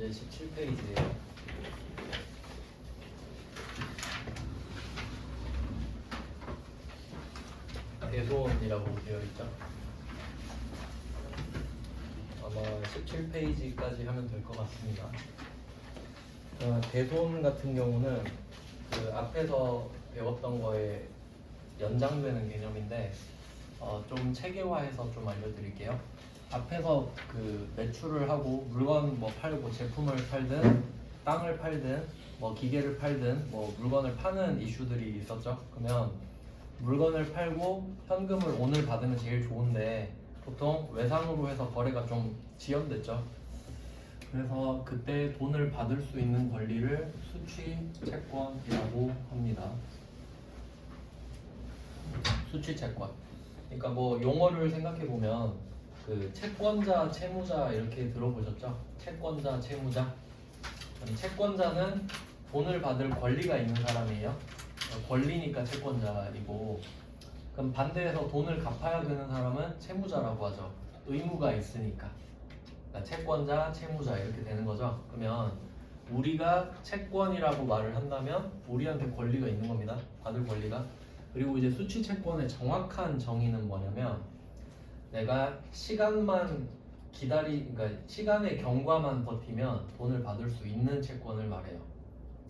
문제 17페이지예요. 대손이라고 되어 있죠. 아마 17페이지까지 하면 될 것 같습니다. 대손 같은 경우는 그 앞에서 배웠던 거에 연장되는 개념인데 좀 체계화해서 좀 알려드릴게요. 앞에서 그 매출을 하고 물건 뭐 팔고 제품을 팔든 땅을 팔든 뭐 기계를 팔든 뭐 물건을 파는 이슈들이 있었죠. 그러면 물건을 팔고 현금을 오늘 받으면 제일 좋은데 보통 외상으로 해서 거래가 좀 지연됐죠. 그래서 그때 돈을 받을 수 있는 권리를 수취 채권이라고 합니다. 수취 채권. 그러니까 뭐 용어를 생각해 보면 그 채권자, 채무자 이렇게 들어보셨죠? 채권자, 채무자. 채권자는 돈을 받을 권리가 있는 사람이에요. 권리니까 채권자이고, 그럼 반대해서 돈을 갚아야 되는 사람은 채무자라고 하죠. 의무가 있으니까. 그러니까 채권자, 채무자 이렇게 되는 거죠. 그러면 우리가 채권이라고 말을 한다면 우리한테 권리가 있는 겁니다. 받을 권리가. 그리고 이제 수취 채권의 정확한 정의는 뭐냐면 내가 시간만 그러니까 시간의 경과만 버티면 돈을 받을 수 있는 채권을 말해요.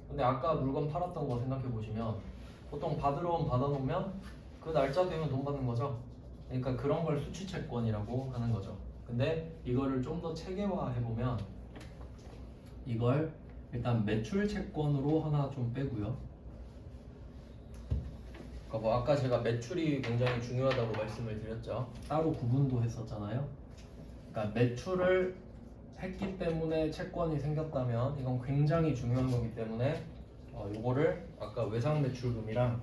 근데 아까 물건 팔았던 거 생각해 보시면 보통 받으러 온 받아놓으면 그 날짜 되면 돈 받는 거죠. 그러니까 그런 걸 수취 채권이라고 하는 거죠. 근데 이거를 좀 더 체계화해 보면 이걸 일단 매출 채권으로 하나 좀 빼고요. 그러니까 뭐 아까 제가 매출이 굉장히 중요하다고 말씀을 드렸죠. 따로 구분도 했었잖아요. 그러니까 매출을 했기 때문에 채권이 생겼다면 이건 굉장히 중요한 거기 때문에 요거를 아까 외상 매출금이랑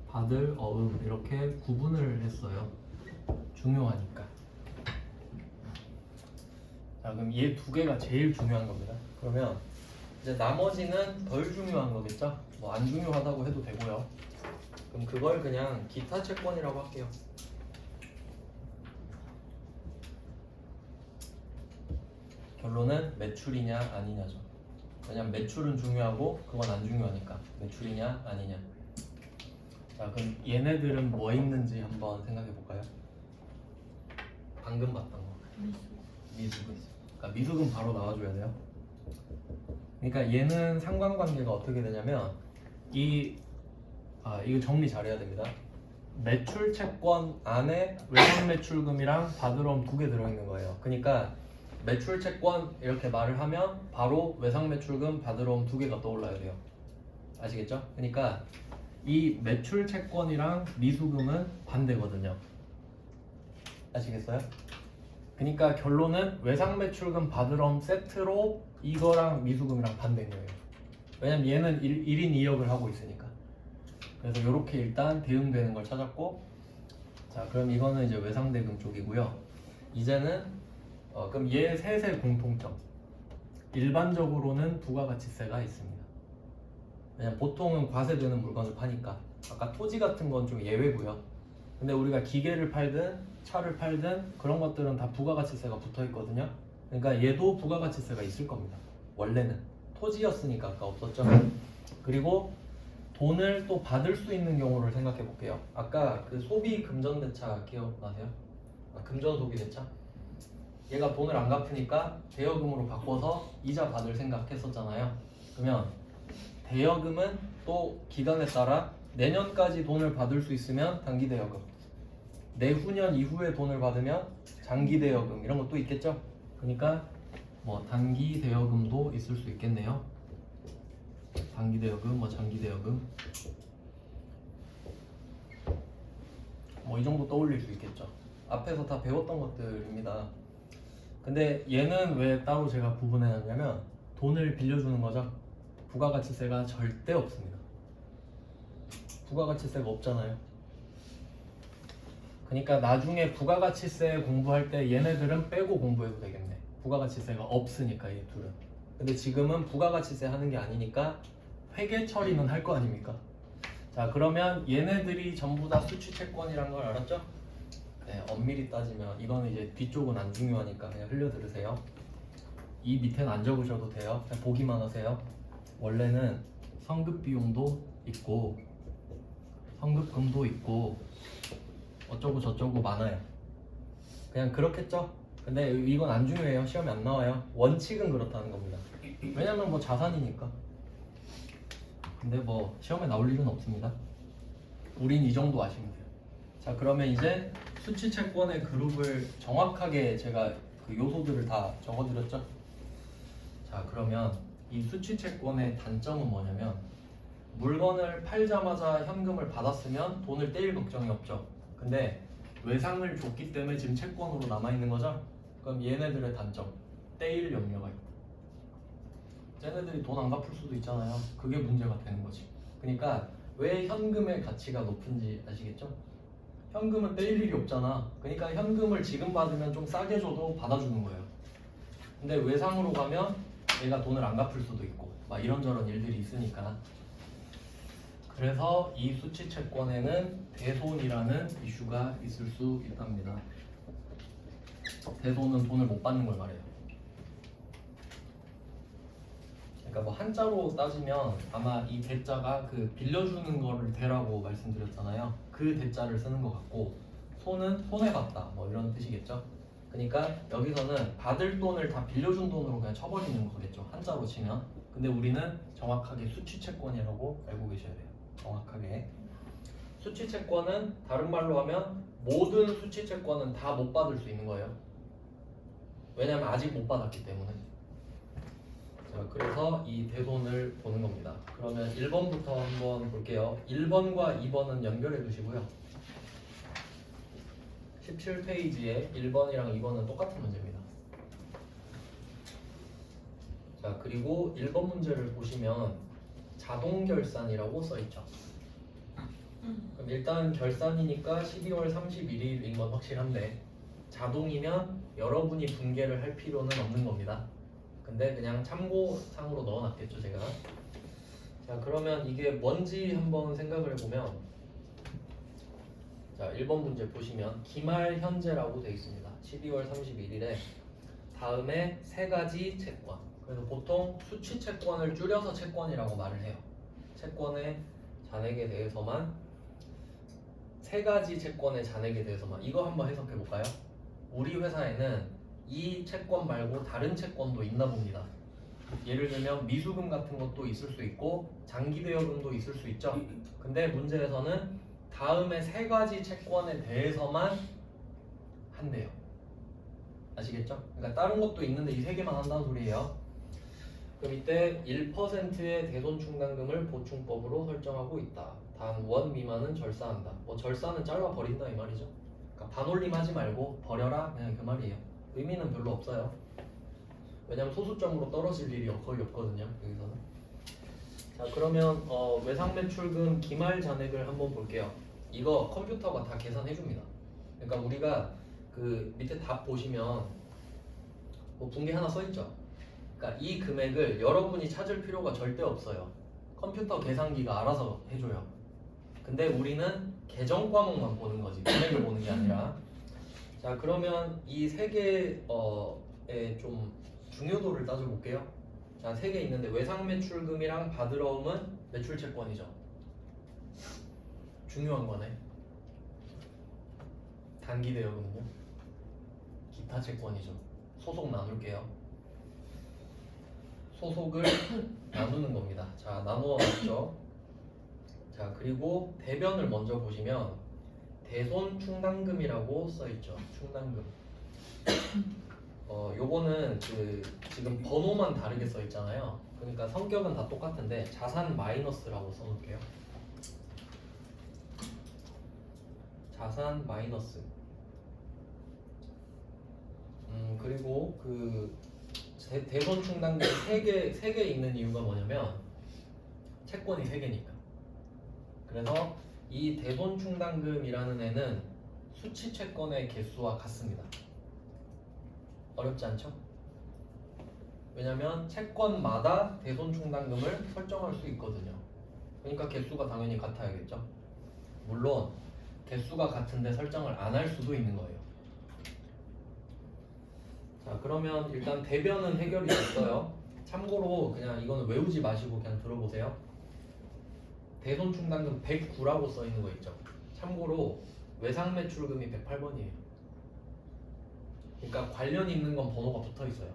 받을 어음 이렇게 구분을 했어요. 중요하니까. 자, 그럼 얘 두 개가 제일 중요한 겁니다. 그러면 이제 나머지는 덜 중요한 거겠죠? 뭐 안 중요하다고 해도 되고요. 그럼 그걸 그냥 기타 채권이라고 할게요. 결론은 매출이냐 아니냐죠. 왜냐면 매출은 중요하고 그건 안 중요하니까. 매출이냐 아니냐. 자, 그럼 얘네들은 뭐 있는지 한번 생각해 볼까요? 방금 봤던 거. 미수금. 그러니까 미수금 바로 나와줘야 돼요. 그러니까 얘는 상관관계가 어떻게 되냐면 이거 정리 잘해야 됩니다. 매출 채권 안에 외상 매출금이랑 받으러옴 두 개 들어있는 거예요. 그러니까 매출 채권 이렇게 말을 하면 바로 외상 매출금 받으러옴 두 개가 떠올라야 돼요. 아시겠죠? 그러니까 이 매출 채권이랑 미수금은 반대거든요. 아시겠어요? 그러니까 결론은 외상 매출금 받으러옴 세트로 이거랑 미수금이랑 반대인 거예요. 왜냐면 얘는 1인 2역을 하고 있으니까. 그래서 이렇게 일단 대응되는 걸 찾았고, 자 그럼 이거는 이제 외상대금 쪽이고요. 이제는 그럼 얘 셋의 공통점. 일반적으로는 부가가치세가 있습니다. 왜냐면 보통은 과세되는 물건을 파니까. 아까 토지 같은 건 좀 예외고요. 근데 우리가 기계를 팔든 차를 팔든 그런 것들은 다 부가가치세가 붙어 있거든요. 그러니까 얘도 부가가치세가 있을 겁니다. 원래는 토지였으니까 아까 없었죠. 그리고 돈을 또 받을 수 있는 경우를 생각해 볼게요. 아까 그 소비 금전대차 기억나세요? 금전 소비 대차? 얘가 돈을 안 갚으니까 대여금으로 바꿔서 이자 받을 생각했었잖아요. 그러면 대여금은 또 기간에 따라 내년까지 돈을 받을 수 있으면 단기 대여금, 내후년 이후에 돈을 받으면 장기 대여금 이런 것도 있겠죠. 그러니까 뭐 단기 대여금도 있을 수 있겠네요. 단기 대여금, 뭐 장기 대여금, 뭐 이 정도 떠올릴 수 있겠죠. 앞에서 다 배웠던 것들입니다. 근데 얘는 왜 따로 제가 구분해놨냐면 돈을 빌려주는 거죠. 부가가치세가 절대 없습니다. 부가가치세가 없잖아요. 그러니까 나중에 부가가치세 공부할 때 얘네들은 빼고 공부해도 되겠네. 부가가치세가 없으니까 얘 둘은. 근데 지금은 부가가치세 하는 게 아니니까 회계 처리는 할 거 아닙니까? 자 그러면 얘네들이 전부 다 수취채권이란 걸 알았죠? 네, 엄밀히 따지면 이거는 이제 뒤쪽은 안 중요하니까 그냥 흘려 들으세요. 이 밑에는 안 적으셔도 돼요. 그냥 보기만 하세요. 원래는 성급 비용도 있고 성급금도 있고 어쩌고 저쩌고 많아요. 그냥 그렇겠죠? 근데 이건 안 중요해요. 시험에 안 나와요. 원칙은 그렇다는 겁니다. 왜냐면 뭐 자산이니까. 근데 뭐 시험에 나올 일은 없습니다. 우린 이 정도 아시면 돼요. 자, 그러면 이제 수치 채권의 그룹을 정확하게 제가 그 요소들을 다 적어드렸죠? 자, 그러면 이 수치 채권의 단점은 뭐냐면 물건을 팔자마자 현금을 받았으면 돈을 떼일 걱정이 없죠. 근데 외상을 줬기 때문에 지금 채권으로 남아있는 거죠? 그럼 얘네들의 단점, 떼일 염려가 있다. 쟤네들이 돈 안 갚을 수도 있잖아요. 그게 문제가 되는 거지. 그러니까 왜 현금의 가치가 높은지 아시겠죠? 현금은 떼일 일이 없잖아. 그러니까 현금을 지금 받으면 좀 싸게 줘도 받아주는 거예요. 근데 외상으로 가면 얘가 돈을 안 갚을 수도 있고 막 이런저런 일들이 있으니까. 그래서 이 수치 채권에는 대손이라는 이슈가 있을 수 있답니다. 대손은 돈을 못 받는 걸 말해요. 그러니까 뭐 한자로 따지면 아마 이 대자가 그 빌려주는 거를 대라고 말씀드렸잖아요. 그 대자를 쓰는 것 같고 손은 손해봤다 뭐 이런 뜻이겠죠. 그러니까 여기서는 받을 돈을 다 빌려준 돈으로 그냥 쳐버리는 거겠죠. 한자로 치면. 근데 우리는 정확하게 수취채권이라고 알고 계셔야 돼요. 정확하게. 수취채권은 다른 말로 하면 모든 수취채권은 다 못 받을 수 있는 거예요. 왜냐면 아직 못 받았기 때문에. 자, 그래서 이 대손을 보는 겁니다. 그러면 1번부터 한번 볼게요. 1번과 2번은 연결해 두시고요. 17페이지에 1번이랑 2번은 똑같은 문제입니다. 자, 그리고 1번 문제를 보시면 자동결산이라고 써있죠. 그럼 일단 결산이니까 12월 31일인 건 확실한데 자동이면 여러분이 분개를 할 필요는 없는 겁니다. 근데 그냥 참고상으로 넣어놨겠죠 제가. 자, 그러면 이게 뭔지 한번 생각을 해보면, 자, 1번 문제 보시면 기말 현재라고 되어 있습니다. 12월 31일에 다음에 세 가지 채권. 그래서 보통 수취 채권을 줄여서 채권이라고 말을 해요. 채권의 잔액에 대해서만, 세 가지 채권의 잔액에 대해서만. 이거 한번 해석해 볼까요? 우리 회사에는 이 채권 말고 다른 채권도 있나 봅니다. 예를 들면 미수금 같은 것도 있을 수 있고 장기대여금도 있을 수 있죠. 근데 문제에서는 다음에 세 가지 채권에 대해서만 한대요. 아시겠죠? 그러니까 다른 것도 있는데 이 세 개만 한다는 소리예요. 그럼 이때 1%의 대손충당금을 보충법으로 설정하고 있다. 단 원 미만은 절사한다. 뭐 절사는 잘라 버린다 이 말이죠. 그러니까 반올림하지 말고 버려라 그냥 그 말이에요. 의미는 별로 없어요. 왜냐면 소수점으로 떨어질 일이 거의 없거든요. 여기서는. 자, 그러면 외상매출금 기말 잔액을 한번 볼게요. 이거 컴퓨터가 다 계산해 줍니다. 그러니까 우리가 그 밑에 답 보시면 뭐 분계 하나 써 있죠. 그러니까 이 금액을 여러분이 찾을 필요가 절대 없어요. 컴퓨터 계산기가 알아서 해줘요. 근데 우리는 계정 과목만 보는 거지 금액을 보는 게 아니라. 자, 그러면 이 세 개의 좀 중요도를 따져볼게요. 자, 세 개 있는데 외상매출금이랑 바드러움은 매출채권이죠. 중요한 거네. 단기대여금은요? 기타 채권이죠. 소속 나눌게요. 소속을 나누는 겁니다. 자, 나누어놨죠. 자, 그리고 대변을 먼저 보시면 대손충당금이라고 써있죠. 충당금. 요거는 그 지금 번호만 다르게 써있잖아요. 그러니까 성격은 다 똑같은데 자산 마이너스라고 써놓을게요. 자산 마이너스. 그리고 그 대손충당금 3개 있는 이유가 뭐냐면 채권이 3개니까. 그래서 이 대손충당금이라는 애는 수취채권의 개수와 같습니다. 어렵지 않죠? 왜냐면 채권마다 대손충당금을 설정할 수 있거든요. 그러니까 개수가 당연히 같아야겠죠. 물론 개수가 같은데 설정을 안 할 수도 있는 거예요. 자, 그러면 일단 대변은 해결이 됐어요. 참고로 그냥 이거는 외우지 마시고 그냥 들어보세요. 대손충당금 109라고 써 있는 거 있죠. 참고로 외상매출금이 108번이에요. 그러니까 관련 있는 건 번호가 붙어 있어요.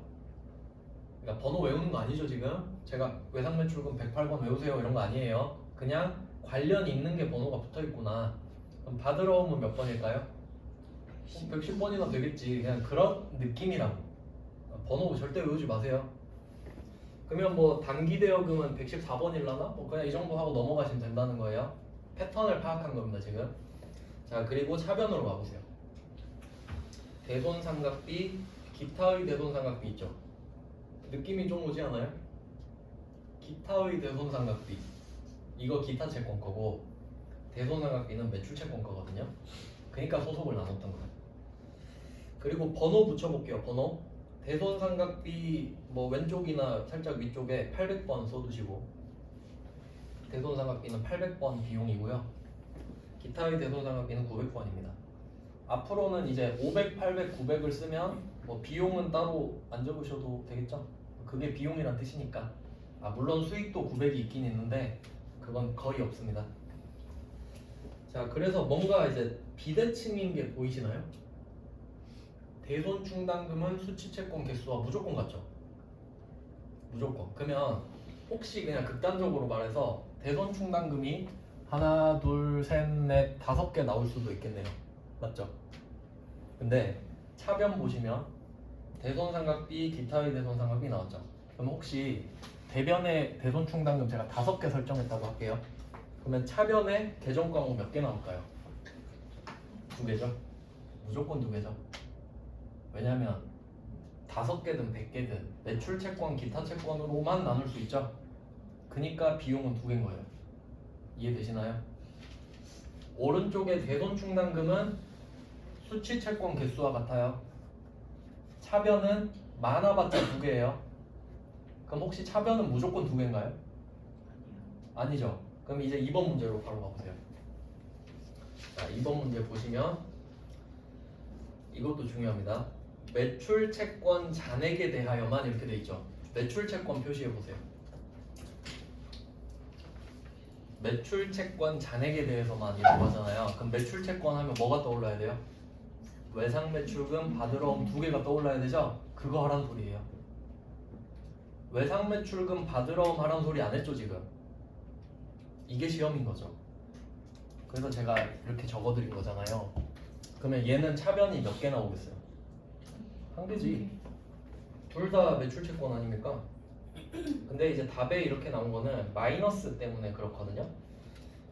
그러니까 번호 외우는 거 아니죠 지금? 제가 외상매출금 108번 외우세요 이런 거 아니에요. 그냥 관련 있는 게 번호가 붙어 있구나. 그럼 받으러 오면 몇 번일까요? 110번이나 되겠지. 그냥 그런 느낌이라고. 번호 절대 외우지 마세요. 그러면 뭐 단기 대여금은 114번일라나? 뭐 그냥 이 정도 하고 넘어가시면 된다는 거예요. 패턴을 파악한 겁니다 지금. 자, 그리고 차변으로 가보세요. 대손상각비, 기타의 대손상각비 있죠. 느낌이 좀 오지 않아요? 기타의 대손상각비, 이거 기타 채권 거고 대손상각비는 매출 채권 거거든요. 그러니까 소속을 나눴던 거예요. 그리고 번호 붙여볼게요. 번호. 대손상각비 뭐 왼쪽이나 살짝 위쪽에 800번 써두시고, 대손상각비는 800번 비용이고요. 기타의 대손상각비는 900번입니다. 앞으로는 이제 500, 800, 900을 쓰면 뭐 비용은 따로 안 적으셔도 되겠죠? 그게 비용이란 뜻이니까. 물론 수익도 900이 있긴 있는데 그건 거의 없습니다. 자, 그래서 뭔가 이제 비대칭인 게 보이시나요? 대손충당금은 수취채권 개수와 무조건 같죠? 무조건. 그러면 혹시 그냥 극단적으로 말해서 대손충당금이 하나, 둘, 셋, 넷, 5개 나올 수도 있겠네요. 맞죠? 근데 차변 보시면 대손상각비, 기타의 대손상각비 나왔죠? 그럼 혹시 대변에 대손충당금 제가 5개 설정했다고 할게요. 그러면 차변에 계정 과목 몇 개 나올까요? 2개죠? 무조건 2개죠. 왜냐면 5개든 100개든 매출 채권, 기타 채권으로만 나눌 수 있죠. 그니까 비용은 2개인 거예요. 이해되시나요? 오른쪽에 대손충당금은 수취 채권 개수와 같아요. 차변은 많아봤자 2개예요. 그럼 혹시 차변은 무조건 2개인가요? 아니죠. 그럼 이제 2번 문제로 바로 가보세요. 자, 2번 문제 보시면 이것도 중요합니다. 매출 채권 잔액에 대하여만 이렇게 돼 있죠. 매출 채권 표시해 보세요. 매출 채권 잔액에 대해서만 이라고 하잖아요. 그럼 매출 채권 하면 뭐가 떠올라야 돼요? 외상 매출금 받으러 온 2개가 떠올라야 되죠? 그거 하란 소리예요. 외상 매출금 받으러 온 하란 소리 안 했죠 지금? 이게 시험인 거죠. 그래서 제가 이렇게 적어드린 거잖아요. 그러면 얘는 차변이 몇 개 나오겠어요? 1개지. 둘 다 매출 채권 아닙니까? 근데 이제 답에 이렇게 나온 거는 마이너스 때문에 그렇거든요.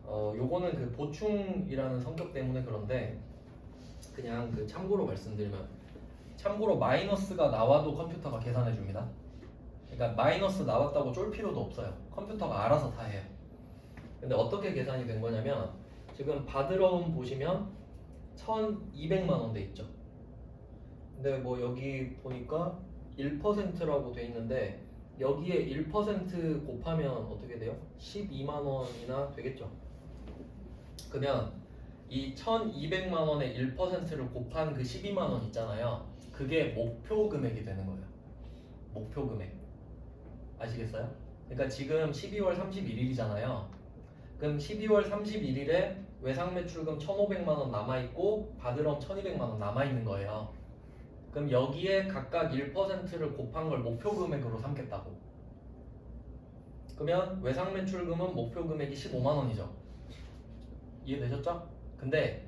요거는 그 보충이라는 성격 때문에 그런데 그냥 그 참고로 말씀드리면, 참고로 마이너스가 나와도 컴퓨터가 계산해 줍니다. 그러니까 마이너스 나왔다고 쫄 필요도 없어요. 컴퓨터가 알아서 다 해요. 근데 어떻게 계산이 된 거냐면, 지금 받으러 온 보시면 1200만 원 돼 있죠. 근데 뭐 여기 보니까 1%라고 돼 있는데 여기에 1% 곱하면 어떻게 돼요? 12만 원이나 되겠죠. 그러면 이 1200만 원의 1%를 곱한 그 12만 원 있잖아요. 그게 목표 금액이 되는 거예요. 목표 금액. 아시겠어요? 그러니까 지금 12월 31일이잖아요. 그럼 12월 31일에 외상매출금 1,500만 원 남아있고 받으러 1,200만 원 남아있는 거예요. 그럼 여기에 각각 1%를 곱한 걸 목표 금액으로 삼겠다고. 그러면 외상매출금은 목표 금액이 15만 원이죠. 이해되셨죠? 근데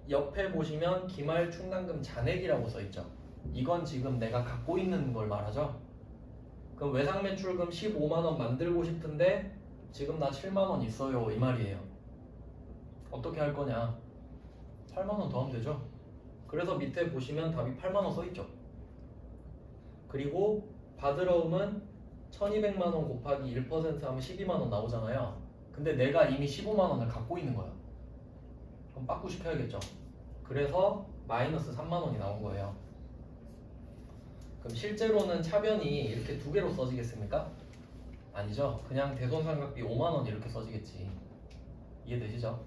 옆에 보시면 기말충당금 잔액이라고 써있죠. 이건 지금 내가 갖고 있는 걸 말하죠. 그럼 외상매출금 15만 원 만들고 싶은데 지금 나 7만 원 있어요 이 말이에요. 어떻게 할 거냐? 8만 원 더 하면 되죠. 그래서 밑에 보시면 답이 8만 원 써있죠. 그리고 받으러 오면 1200만 원 곱하기 1% 하면 12만 원 나오잖아요. 근데 내가 이미 15만 원을 갖고 있는 거야. 그럼 빠꾸시켜야겠죠. 그래서 마이너스 3만 원이 나온 거예요. 그럼 실제로는 차변이 이렇게 2개로 써지겠습니까? 아니죠. 그냥 대손상각비 5만 원 이렇게 써지겠지. 이해되시죠?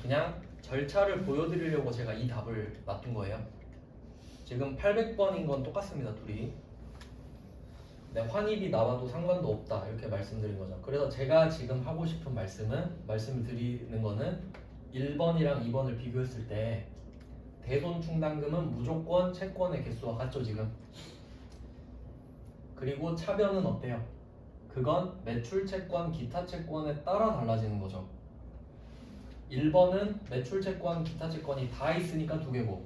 그냥 절차를 보여드리려고 제가 이 답을 놔둔 거예요. 지금 800번인 건 똑같습니다, 둘이. 네, 환입이 나와도 상관도 없다 이렇게 말씀드린 거죠. 그래서 제가 지금 하고 싶은 말씀을 드리는 거는 1번이랑 2번을 비교했을 때 대손 충당금은 무조건 채권의 개수와 같죠 지금. 그리고 차변은 어때요? 그건 매출 채권, 기타 채권에 따라 달라지는 거죠. 1번은 매출 채권, 기타 채권이 다 있으니까 2개고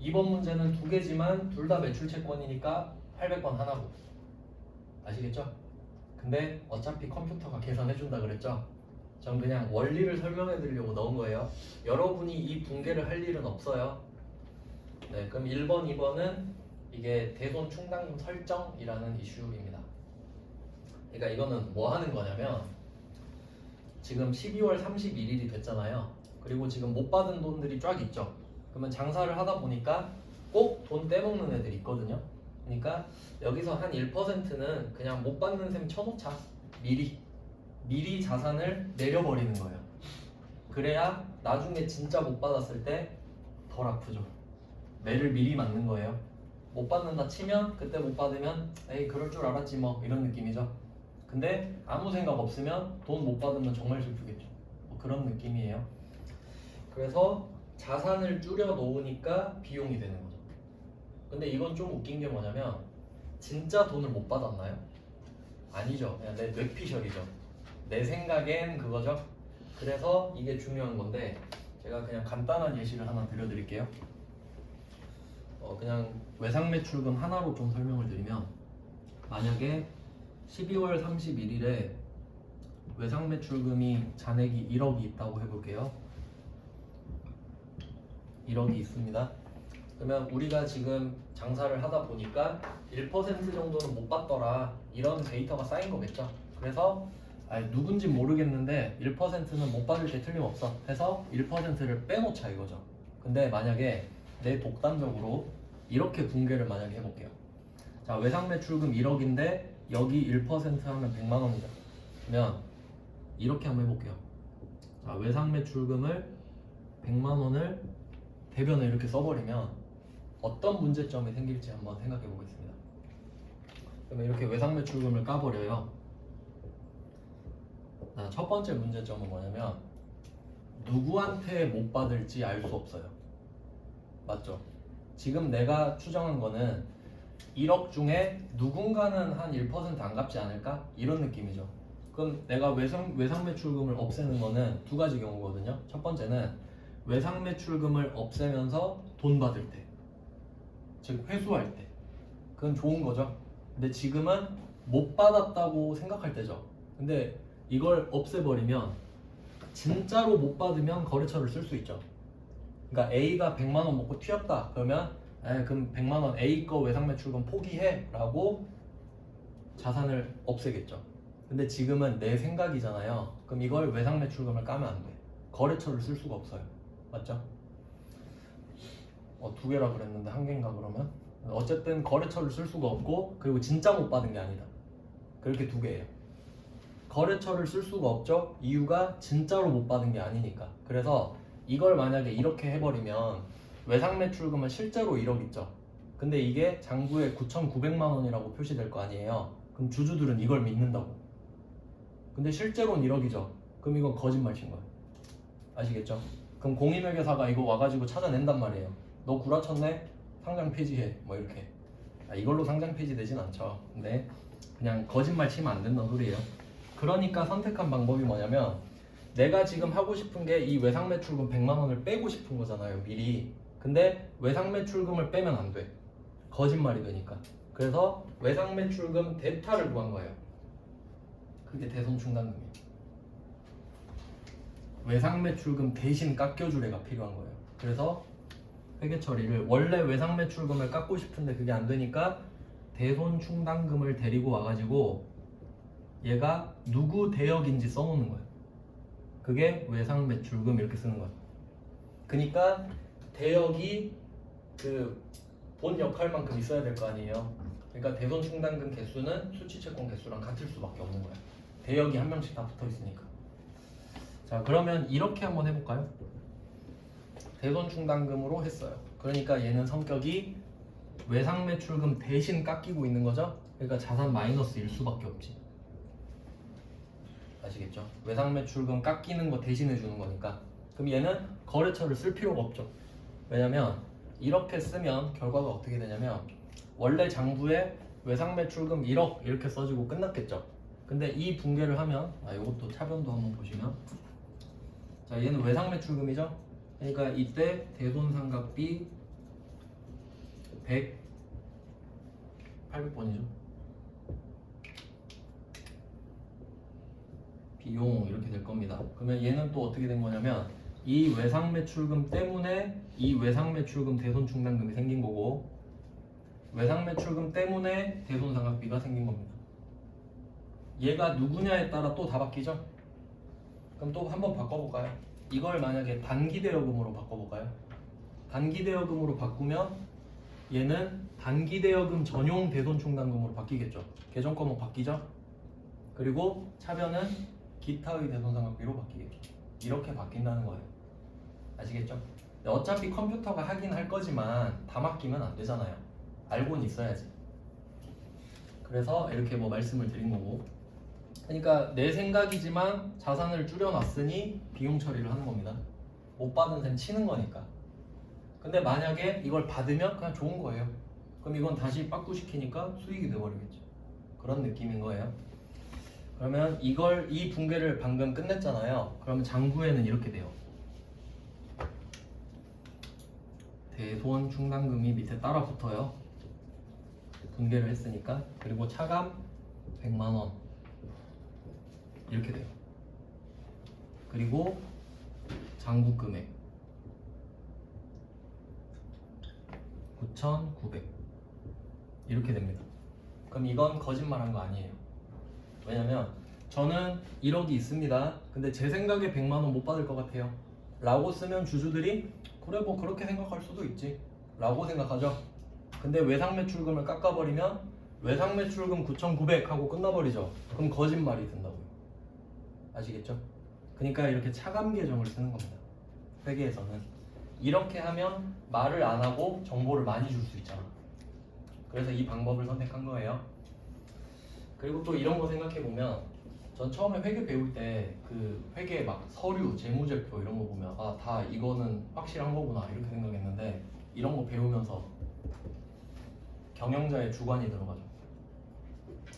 2번 문제는 2개지만 둘 다 매출 채권이니까 800번 하나고. 아시겠죠? 근데 어차피 컴퓨터가 계산해준다 그랬죠? 전 그냥 원리를 설명해 드리려고 넣은 거예요. 여러분이 이 붕괴를 할 일은 없어요. 네, 그럼 1번, 2번은 이게 대손 충당금 설정이라는 이슈입니다. 그러니까 이거는 뭐 하는 거냐면 지금 12월 31일이 됐잖아요. 그리고 지금 못 받은 돈들이 쫙 있죠. 그러면 장사를 하다 보니까 꼭 돈 떼먹는 애들이 있거든요. 그러니까 여기서 한 1%는 그냥 못 받는 셈 쳐놓자. 미리 자산을 내려버리는 거예요. 그래야 나중에 진짜 못 받았을 때 덜 아프죠. 매를 미리 맞는 거예요. 못 받는다 치면 그때 못 받으면 에이 그럴 줄 알았지 뭐 이런 느낌이죠. 근데 아무 생각 없으면 돈 못 받으면 정말 슬프겠죠. 뭐 그런 느낌이에요. 그래서 자산을 줄여 놓으니까 비용이 되는 거죠. 근데 이건 좀 웃긴 게 뭐냐면 진짜 돈을 못 받았나요? 아니죠. 그냥 내 뇌피셜이죠. 내 생각엔 그거죠. 그래서 이게 중요한 건데 제가 그냥 간단한 예시를 하나 들려드릴게요. 그냥 외상매출금 하나로 좀 설명을 드리면 만약에 12월 31일에 외상매출금이 잔액이 1억이 있다고 해볼게요. 1억이 있습니다. 그러면 우리가 지금 장사를 하다 보니까 1% 정도는 못 받더라 이런 데이터가 쌓인 거겠죠. 그래서 누군지 모르겠는데 1%는 못 받을 게 틀림없어 해서 1%를 빼놓자 이거죠. 근데 만약에 내 독단적으로 이렇게 붕괴를 만약에 해볼게요. 자, 외상매출금 1억인데 여기 1% 하면 100만 원이다. 그러면 이렇게 한번 해볼게요. 자, 외상매출금을 100만 원을 대변에 이렇게 써버리면 어떤 문제점이 생길지 한번 생각해 보겠습니다. 그러면 이렇게 외상매출금을 까버려요. 첫 번째 문제점은 뭐냐면 누구한테 못 받을지 알 수 없어요. 맞죠? 지금 내가 추정한 거는 1억 중에 누군가는 한 1% 안 갚지 않을까? 이런 느낌이죠. 그럼 내가 외상매출금을 없애는 거는 두 가지 경우거든요. 첫 번째는 외상매출금을 없애면서 돈 받을 때, 즉 회수할 때, 그건 좋은 거죠. 근데 지금은 못 받았다고 생각할 때죠. 근데 이걸 없애버리면 진짜로 못 받으면 거래처를 쓸 수 있죠. 그러니까 A가 100만 원 먹고 튀었다. 그러면 그럼 100만 원 A 거 외상매출금 포기해 라고 자산을 없애겠죠. 근데 지금은 내 생각이잖아요. 그럼 이걸 외상매출금을 까면 안 돼. 거래처를 쓸 수가 없어요. 맞죠? 두 개라 그랬는데 한 개인가 그러면? 어쨌든 거래처를 쓸 수가 없고 그리고 진짜 못 받은 게 아니다. 그렇게 두 개예요. 거래처를 쓸 수가 없죠. 이유가 진짜로 못 받은 게 아니니까. 그래서 이걸 만약에 이렇게 해버리면 외상매출금은 실제로 1억 있죠. 근데 이게 장부에 9,900만 원이라고 표시될 거 아니에요. 그럼 주주들은 이걸 믿는다고. 근데 실제로는 1억이죠. 그럼 이건 거짓말 친 거예요. 아시겠죠? 그럼 공인회계사가 이거 와가지고 찾아낸단 말이에요. 너 구라쳤네? 상장 폐지해. 뭐 이렇게. 이걸로 상장 폐지되진 않죠. 근데 그냥 거짓말 치면 안 된다는 소리예요. 그러니까 선택한 방법이 뭐냐면 내가 지금 하고 싶은 게 이 외상매출금 100만 원을 빼고 싶은 거잖아요. 미리. 근데 외상매출금을 빼면 안 돼. 거짓말이 되니까. 그래서 외상매출금 대타를 구한 거예요. 그게 대손충당금이에요. 외상매출금 대신 깎여줄 애가 필요한 거예요. 그래서 회계 처리를 원래 외상매출금을 깎고 싶은데 그게 안 되니까 대손충당금을 데리고 와가지고 얘가 누구 대역인지 써놓는 거예요. 그게 외상매출금 이렇게 쓰는 거예요. 그러니까 대역이 그 본 역할만큼 있어야 될 거 아니에요. 그러니까 대손충당금 개수는 수취채권 개수랑 같을 수밖에 없는 거예요. 대역이 한 명씩 다 붙어 있으니까. 자, 그러면 이렇게 한번 해볼까요? 대손 충당금으로 했어요. 그러니까 얘는 성격이 외상 매출금 대신 깎이고 있는 거죠. 그러니까 자산 마이너스일 수밖에 없지. 아시겠죠? 외상 매출금 깎이는 거 대신해 주는 거니까. 그럼 얘는 거래처를 쓸 필요가 없죠. 왜냐면 이렇게 쓰면 결과가 어떻게 되냐면 원래 장부에 외상 매출금 1억 이렇게 써지고 끝났겠죠. 근데 이 붕괴를 하면 이것도 차변도 한번 보시면 자 얘는 외상 매출금이죠. 그러니까 이때 대손상각비 800번이죠. 비용 이렇게 될 겁니다. 그러면 얘는 또 어떻게 된 거냐면 이 외상 매출금 때문에 이 외상 매출금 대손 충당금이 생긴 거고 외상 매출금 때문에 대손 상각비가 생긴 겁니다. 얘가 누구냐에 따라 또 다 바뀌죠? 그럼 또 한번 바꿔볼까요? 이걸 만약에 단기 대여금으로 바꿔볼까요? 단기 대여금으로 바꾸면 얘는 단기 대여금 전용 대손 충당금으로 바뀌겠죠. 계정과목 바뀌죠? 그리고 차변은 기타의 대손 상각비로 바뀌겠죠. 이렇게 바뀐다는 거예요. 아시겠죠? 어차피 컴퓨터가 하긴 할 거지만 다 맡기면 안 되잖아요. 알고는 있어야지. 그래서 이렇게 뭐 말씀을 드린 거고. 그러니까 내 생각이지만 자산을 줄여놨으니 비용 처리를 하는 겁니다. 못 받은 셈 치는 거니까. 근데 만약에 이걸 받으면 그냥 좋은 거예요. 그럼 이건 다시 빠꾸시키니까 수익이 돼버리겠죠. 그런 느낌인 거예요. 그러면 이 붕괴를 방금 끝냈잖아요. 그러면 장부에는 이렇게 돼요. 대손 충당금이 밑에 따라 붙어요. 붕괴를 했으니까. 그리고 차감 100만원 이렇게 돼요. 그리고 장부 금액 9,900 이렇게 됩니다. 그럼 이건 거짓말한 거 아니에요. 왜냐면 저는 1억이 있습니다. 근데 제 생각에 100만원 못 받을 것 같아요 라고 쓰면 주주들이 그래 뭐 그렇게 생각할 수도 있지 라고 생각하죠. 근데 외상 매출금을 깎아버리면 외상 매출금 9,900 하고 끝나버리죠. 그럼 거짓말이 된다고요. 아시겠죠? 그러니까 이렇게 차감 계정을 쓰는 겁니다. 회계에서는 이렇게 하면 말을 안 하고 정보를 많이 줄 수 있잖아. 그래서 이 방법을 선택한 거예요. 그리고 또 이런 거 생각해 보면 전 처음에 회계 배울 때 그 회계 막 서류, 재무제표 이런 거 보면 다 이거는 확실한 거구나 이렇게 생각했는데 이런 거 배우면서 경영자의 주관이 들어가죠.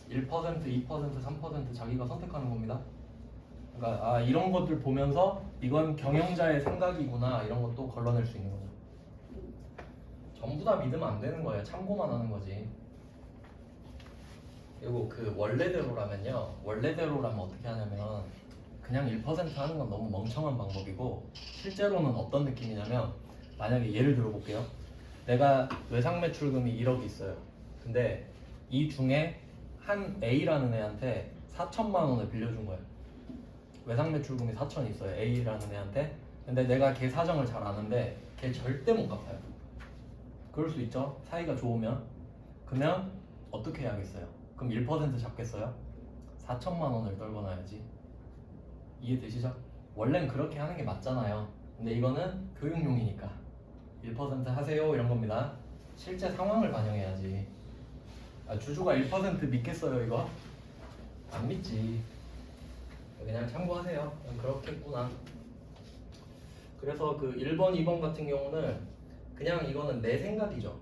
1%, 2%, 3% 자기가 선택하는 겁니다. 그러니까 이런 것들 보면서 이건 경영자의 생각이구나 이런 것도 걸러낼 수 있는 거죠. 전부 다 믿으면 안 되는 거예요. 참고만 하는 거지. 그리고 그 원래대로라면요. 원래대로라면 어떻게 하냐면 그냥 1% 하는 건 너무 멍청한 방법이고 실제로는 어떤 느낌이냐면 만약에 예를 들어 볼게요. 내가 외상 매출금이 1억이 있어요. 근데 이 중에 한 A라는 애한테 4천만 원을 빌려준 거예요. 외상 매출금이 4천 있어요. A라는 애한테. 근데 내가 걔 사정을 잘 아는데 걔 절대 못 갚아요. 그럴 수 있죠. 사이가 좋으면. 그러면 어떻게 해야겠어요? 그럼 1% 잡겠어요? 4천만 원을 떨궈놔야지. 이해되시죠? 원래는 그렇게 하는 게 맞잖아요. 근데 이거는 교육용이니까 1% 하세요 이런 겁니다. 실제 상황을 반영해야지. 주주가 1% 믿겠어요 이거? 안 믿지. 그냥 참고하세요. 그렇겠구나. 그래서 그 1번, 2번 같은 경우는 그냥 이거는 내 생각이죠.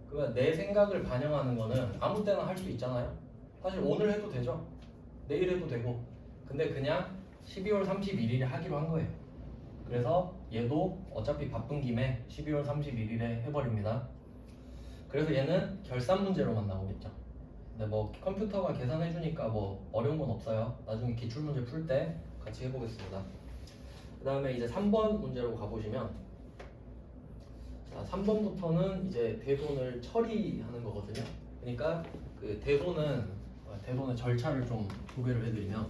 그러니까 내 생각을 반영하는 거는 아무 때나 할 수 있잖아요. 사실 오늘 해도 되죠. 내일 해도 되고. 근데 그냥 12월 31일에 하기로 한 거예요. 그래서 얘도 어차피 바쁜 김에 12월 31일에 해버립니다. 그래서 얘는 결산 문제로만 나오겠죠. 근데 뭐 컴퓨터가 계산해주니까 뭐 어려운 건 없어요. 나중에 기출문제 풀 때 같이 해보겠습니다. 그 다음에 이제 3번 문제로 가보시면 자, 3번부터는 이제 대손을 처리하는 거거든요. 그러니까 그 대손의 절차를 좀 소개를 해드리면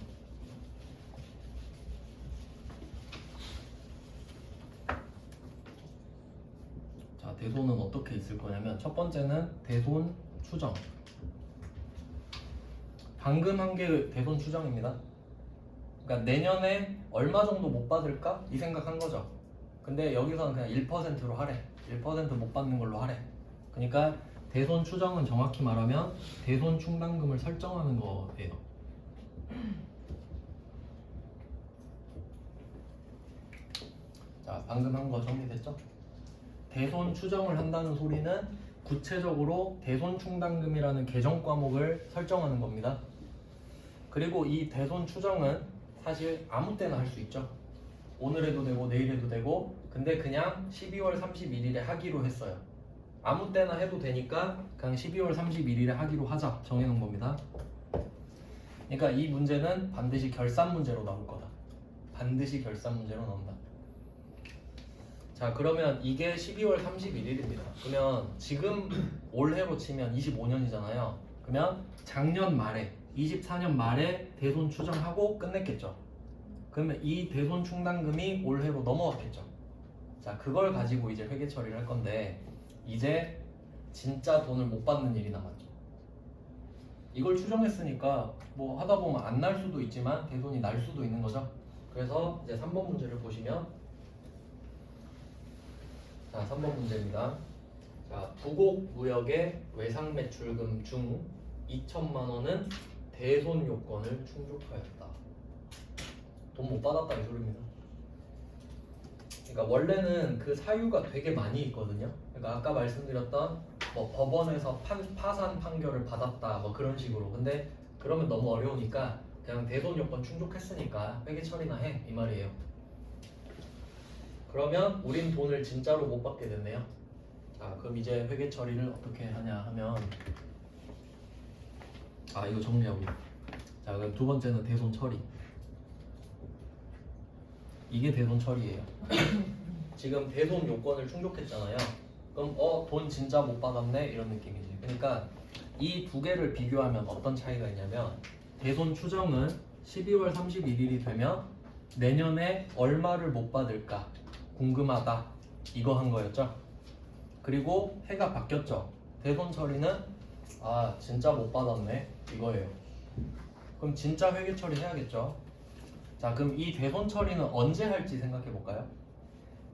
자, 대손은 어떻게 있을 거냐면 첫 번째는 대손 추정. 방금 한 게 대손 추정입니다. 그러니까 내년에 얼마 정도 못 받을까? 이 생각한 거죠. 근데 여기서는 그냥 1%로 하래. 1%못 받는 걸로 하래. 그러니까 대손 추정은 정확히 말하면 대손 충당금을 설정하는 거예요. 자, 방금 한 거 정리됐죠? 대손 추정을 한다는 소리는 구체적으로 대손 충당금이라는 계정 과목을 설정하는 겁니다. 그리고 이 대손 추정은 사실 아무 때나 할 수 있죠. 오늘 해도 되고 내일 해도 되고, 근데 그냥 12월 31일에 하기로 했어요. 아무 때나 해도 되니까 그냥 12월 31일에 하기로 하자 정해놓은 겁니다. 그러니까 이 문제는 반드시 결산 문제로 나올 거다. 반드시 결산 문제로 나온다. 자, 그러면 이게 12월 31일입니다. 그러면 지금 올해로 치면 25년이잖아요. 그러면 작년 말에 24년 말에 대손 추정하고 끝냈겠죠. 그러면 이 대손 충당금이 올해로 넘어갔겠죠. 자, 그걸 가지고 이제 회계 처리를 할 건데, 이제 진짜 돈을 못 받는 일이 남았죠. 이걸 추정했으니까 뭐 하다 보면 안 날 수도 있지만 대손이 날 수도 있는 거죠. 그래서 이제 3번 문제를 보시면, 자, 3번 문제입니다. 자, 부곡 무역의 외상 매출금 중 2천만 원은 대손 요건을 충족하였다. 돈 못 받았다 이 소리입니다. 그러니까 원래는 그 사유가 되게 많이 있거든요. 그러니까 아까 말씀드렸던 뭐 법원에서 파산 판결을 받았다 뭐 그런 식으로. 근데 그러면 너무 어려우니까 그냥 대손 요건 충족했으니까 회계 처리나 해 이 말이에요. 그러면 우린 돈을 진짜로 못 받게 됐네요. 자, 그럼 이제 회계 처리를 어떻게 하냐 하면, 아, 이거 정리하고. 자, 그럼 두 번째는 대손 처리. 이게 대손 처리예요. 지금 대손 요건을 충족했잖아요. 그럼 돈 진짜 못 받았네 이런 느낌이지. 그러니까 이 두 개를 비교하면 어떤 차이가 있냐면, 대손 추정은 12월 31일이 되면 내년에 얼마를 못 받을까 궁금하다 이거 한 거였죠. 그리고 해가 바뀌었죠. 대손 처리는 아 진짜 못 받았네 이거예요. 그럼 진짜 회계 처리 해야겠죠. 자, 그럼 이 대손 처리는 언제 할지 생각해 볼까요?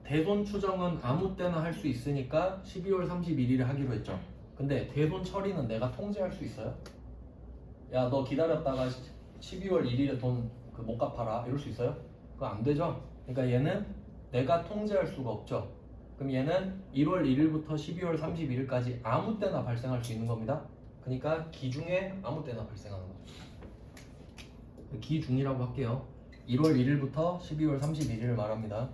대손 추정은 아무 때나 할 수 있으니까 12월 31일에 하기로 했죠. 근데 대손 처리는 내가 통제할 수 있어요? 야, 너 기다렸다가 12월 1일에 돈 못 갚아라 이럴 수 있어요? 그거 안 되죠. 그러니까 얘는 내가 통제할 수가 없죠. 그럼 얘는 1월 1일부터 12월 31일까지 아무 때나 발생할 수 있는 겁니다. 그러니까 기중에 아무 때나 발생하는 거죠. 기중이라고 할게요. 1월 1일부터 12월 31일을 말합니다.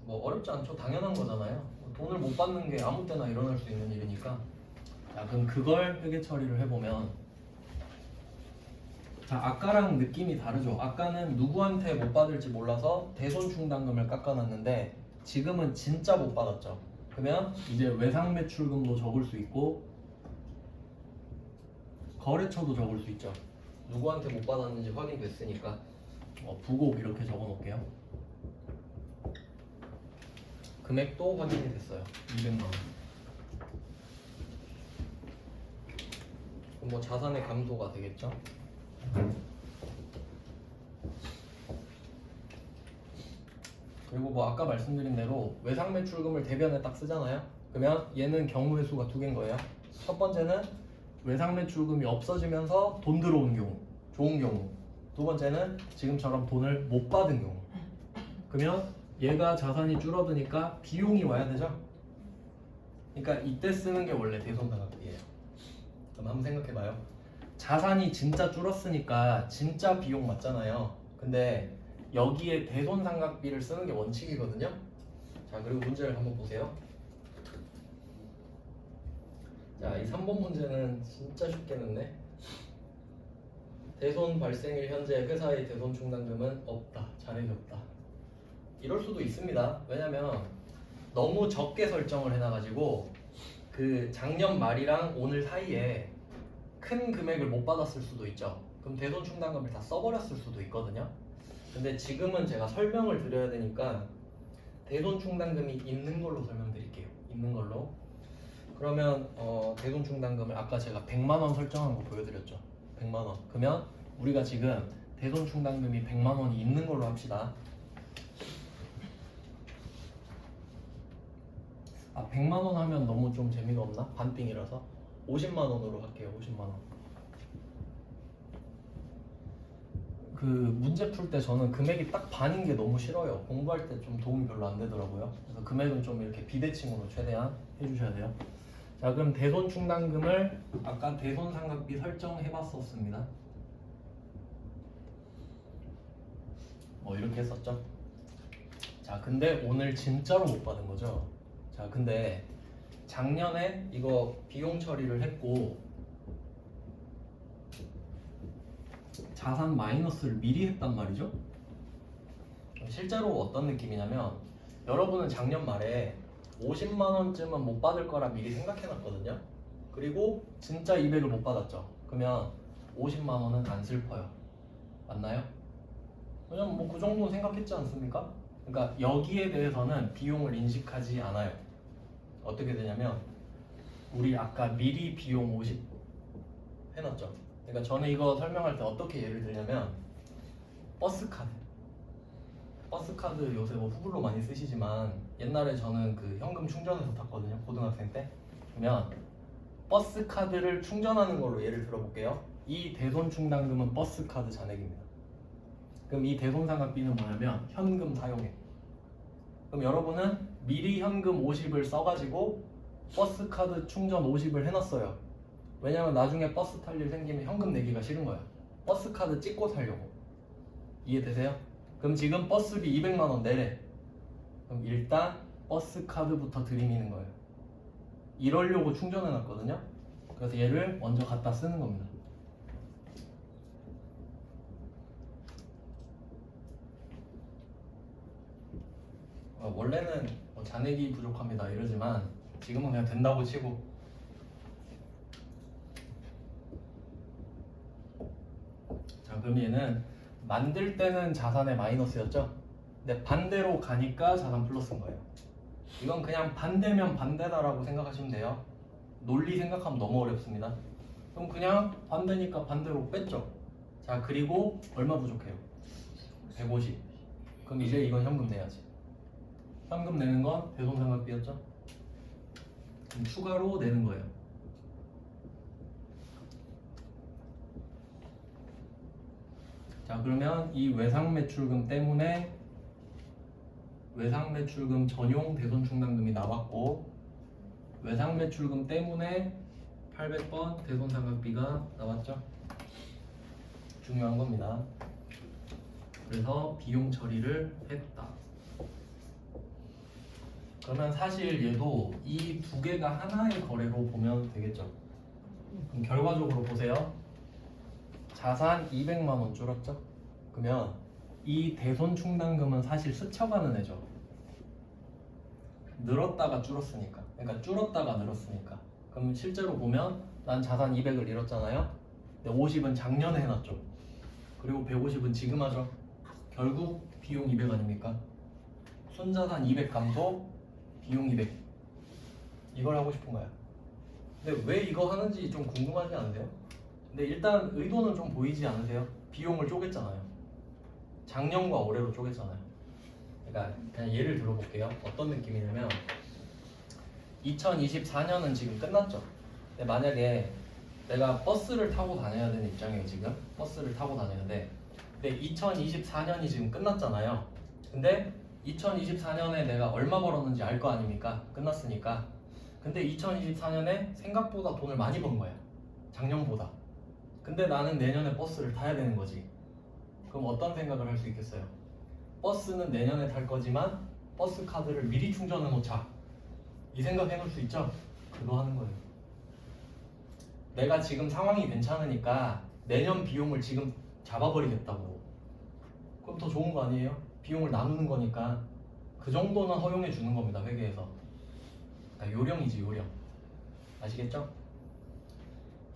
뭐 어렵지 않죠? 당연한 거잖아요. 돈을 못 받는 게 아무 때나 일어날 수 있는 일이니까. 자, 그럼 그걸 회계 처리를 해보면, 자, 아까랑 느낌이 다르죠. 아까는 누구한테 못 받을지 몰라서 대손 충당금을 깎아놨는데 지금은 진짜 못 받았죠. 그러면 이제 외상 매출금도 적을 수 있고 거래처도 적을 수 있죠. 누구한테 못 받았는지 확인됐으니까 부곡 이렇게 적어 놓을게요. 금액도 확인이 됐어요. 200만 원. 그럼 뭐 자산의 감소가 되겠죠. 그리고 뭐 아까 말씀드린 대로 외상 매출금을 대변에 딱 쓰잖아요. 그러면 얘는 경우의 수가 두 개인 거예요. 첫 번째는 외상 매출금이 없어지면서 돈 들어온 경우, 좋은 경우. 두 번째는 지금처럼 돈을 못 받은 경우. 그러면 얘가 자산이 줄어드니까 비용이 와야 되죠. 그러니까 이때 쓰는 게 원래 대손상각비예요. 그럼 한번 생각해봐요. 자산이 진짜 줄었으니까 진짜 비용 맞잖아요. 근데 여기에 대손상각비를 쓰는 게 원칙이거든요. 자, 그리고 문제를 한번 보세요. 자, 이 3번 문제는 진짜 쉽게 냈네. 대손 발생일 현재 회사의 대손 충당금은 없다. 잔액이 없다. 이럴 수도 있습니다. 왜냐면 너무 적게 설정을 해놔가지고 그 작년 말이랑 오늘 사이에 큰 금액을 못 받았을 수도 있죠. 그럼 대손 충당금을 다 써버렸을 수도 있거든요. 근데 지금은 제가 설명을 드려야 되니까 대손 충당금이 있는 걸로 설명드릴게요. 있는 걸로. 그러면 대손 충당금을 아까 제가 100만 원 설정한 거 보여드렸죠. 100만 원. 그러면 우리가 지금 대손 충당금이 100만 원이 있는 걸로 합시다. 100만 원 하면 너무 좀 재미가 없나? 반띵이라서 50만 원으로 할게요. 50만 원. 그 문제 풀 때 저는 금액이 딱 반인 게 너무 싫어요. 공부할 때 좀 도움이 별로 안 되더라고요. 그래서 금액은 좀 이렇게 비대칭으로 최대한 해주셔야 돼요. 자, 그럼 대손 충당금을 아까 대손 상각비 설정해 봤었습니다. 뭐 이렇게 했었죠. 자, 근데 오늘 진짜로 못 받은 거죠. 자, 근데 작년에 이거 비용 처리를 했고 자산 마이너스를 미리 했단 말이죠. 실제로 어떤 느낌이냐면 여러분은 작년 말에 50만 원쯤은 못 받을 거라 미리 생각해 놨거든요. 그리고 진짜 200을 못 받았죠. 그러면 50만 원은 안 슬퍼요. 맞나요? 왜냐면 뭐 그 정도는 생각했지 않습니까? 그러니까 여기에 대해서는 비용을 인식하지 않아요. 어떻게 되냐면 우리 아까 미리 비용 50 해놨죠. 그러니까 저는 이거 설명할 때 어떻게 예를 들냐면 버스카드 요새 뭐 후불로 많이 쓰시지만 옛날에 저는 그 현금 충전해서 탔거든요. 고등학생 때. 그러면 버스카드를 충전하는 걸로 예를 들어볼게요. 이 대손 충당금은 버스카드 잔액입니다. 그럼 이 대손 상각비는 뭐냐면 현금 사용액. 그럼 여러분은 미리 현금 50을 써가지고 버스카드 충전 50을 해놨어요. 왜냐면 나중에 버스 탈 일 생기면 현금 내기가 싫은 거야. 버스카드 찍고 살려고. 이해되세요? 그럼 지금 버스비 200만 원 내래. 그럼 일단 버스카드부터 들이미는 거예요. 이러려고 충전해놨거든요. 그래서 얘를 먼저 갖다 쓰는 겁니다. 원래는 뭐 잔액이 부족합니다 이러지만 지금은 그냥 된다고 치고. 자, 그럼 얘는 만들 때는 자산의 마이너스였죠. 근데 반대로 가니까 자산 플러스인 거예요. 이건 그냥 반대면 반대다라고 생각하시면 돼요. 논리 생각하면 너무 어렵습니다. 그럼 그냥 반대니까 반대로 뺐죠. 자, 그리고 얼마 부족해요? 150. 그럼 이제 이건 현금 내야지. 현금 내는 건 대손상각비였죠. 그럼 추가로 내는 거예요. 자, 그러면 이 외상매출금 때문에 외상매출금 전용 대손충당금이 나왔고 외상매출금 때문에 800번 대손상각비가 나왔죠. 중요한 겁니다. 그래서 비용 처리를 했다. 그러면 사실 얘도 이 두 개가 하나의 거래로 보면 되겠죠. 그럼 결과적으로 보세요. 자산 200만 원 줄었죠. 그러면 이 대손 충당금은 사실 스쳐가는 애죠. 늘었다가 줄었으니까. 그러니까 줄었다가 늘었으니까. 그럼 실제로 보면 난 자산 200을 잃었잖아요. 근데 50은 작년에 해놨죠. 그리고 150은 지금 하죠. 결국 비용 200 아닙니까? 순자산 200 감소, 비용 200. 이걸 하고 싶은 거야. 근데 왜 이거 하는지 좀 궁금하지 않으세요? 근데 일단 의도는 좀 보이지 않으세요? 비용을 쪼갰잖아요. 작년과 올해로 쪼갰잖아요. 그러니까 그냥 예를 들어볼게요. 어떤 느낌이냐면 2024년은 지금 끝났죠. 근데 만약에 내가 버스를 타고 다녀야 되는 입장이에요. 지금 버스를 타고 다녀야 돼. 근데 2024년이 지금 끝났잖아요. 근데 2024년에 내가 얼마 벌었는지 알 거 아닙니까? 끝났으니까. 근데 2024년에 생각보다 돈을 많이 번 거야. 작년보다. 근데 나는 내년에 버스를 타야 되는 거지. 그럼 어떤 생각을 할 수 있겠어요? 버스는 내년에 탈 거지만 버스 카드를 미리 충전해 놓자. 이 생각 해놓을 수 있죠? 그거 하는 거예요. 내가 지금 상황이 괜찮으니까 내년 비용을 지금 잡아버리겠다고. 그럼 더 좋은 거 아니에요? 비용을 나누는 거니까 그 정도는 허용해 주는 겁니다. 회계에서. 그러니까 요령이지, 요령. 아시겠죠?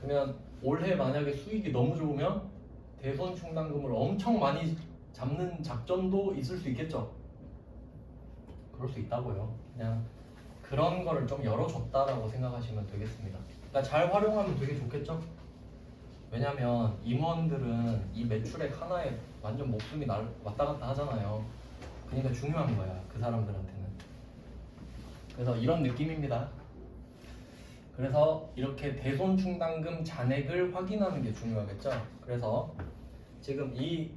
그러면 올해 만약에 수익이 너무 좋으면 대손 충당금을 엄청 많이 잡는 작전도 있을 수 있겠죠? 그럴 수 있다고요. 그냥 그런 거를 좀 열어줬다라고 생각하시면 되겠습니다. 그러니까 잘 활용하면 되게 좋겠죠? 왜냐면 임원들은 이 매출액 하나에 완전 목숨이 왔다 갔다 하잖아요. 그러니까 중요한 거야, 그 사람들한테는. 그래서 이런 느낌입니다. 그래서 이렇게 대손충당금 잔액을 확인하는 게 중요하겠죠. 그래서 지금 이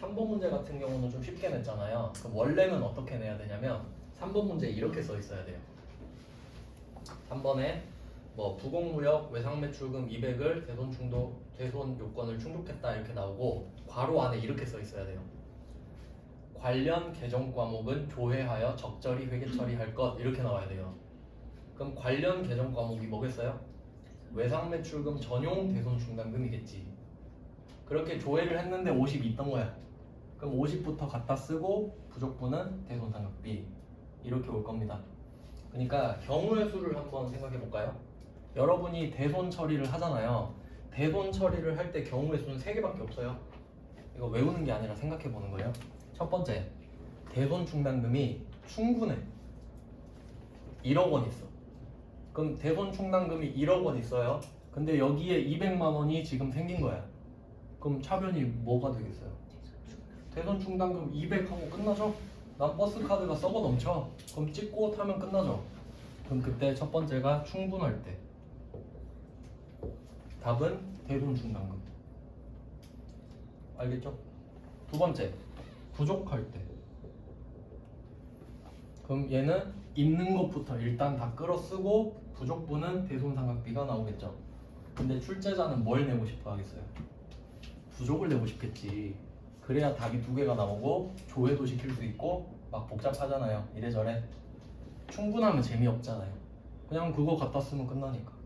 3번 문제 같은 경우는 좀 쉽게 냈잖아요. 그럼 원래는 어떻게 내야 되냐면 3번 문제에 이렇게 써 있어야 돼요. 3번에 뭐 부공무역 외상매출금 200을 대손 요건을 충족했다 이렇게 나오고 괄호 안에 이렇게 써 있어야 돼요. 관련 개정 과목은 조회하여 적절히 회계 처리할 것 이렇게 나와야 돼요. 그럼 관련 개정 과목이 뭐겠어요? 외상매출금 전용 대손충당금이겠지. 그렇게 조회를 했는데 50이 있던 거야. 그럼 50부터 갖다 쓰고 부족분은 대손상각비 이렇게 올 겁니다. 그러니까 경우의 수를 한번 생각해 볼까요? 여러분이 대손 처리를 하잖아요. 대손 처리를 할 때 경우의 수는 3개밖에 없어요. 이거 외우는 게 아니라 생각해 보는 거예요. 첫 번째, 대손 충당금이 충분해. 1억 원 있어. 그럼 대손 충당금이 1억 원 있어요. 근데 여기에 200만 원이 지금 생긴 거야. 그럼 차변이 뭐가 되겠어요? 대손 충당금 200 하고 끝나죠? 난 버스 카드가 썩어 넘쳐. 그럼 찍고 타면 끝나죠? 그럼 그때 첫 번째가 충분할 때. 답은 대손 충당금. 알겠죠? 두 번째, 부족할 때. 그럼 얘는 있는 것부터 일단 다 끌어쓰고 부족분은 대손상각비가 나오겠죠. 근데 출제자는 뭘 내고 싶어 하겠어요? 부족을 내고 싶겠지. 그래야 답이 2개가 나오고 조회도 시킬 수 있고 막 복잡하잖아요. 이래저래. 충분하면 재미없잖아요. 그냥 그거 갖다 쓰면 끝나니까.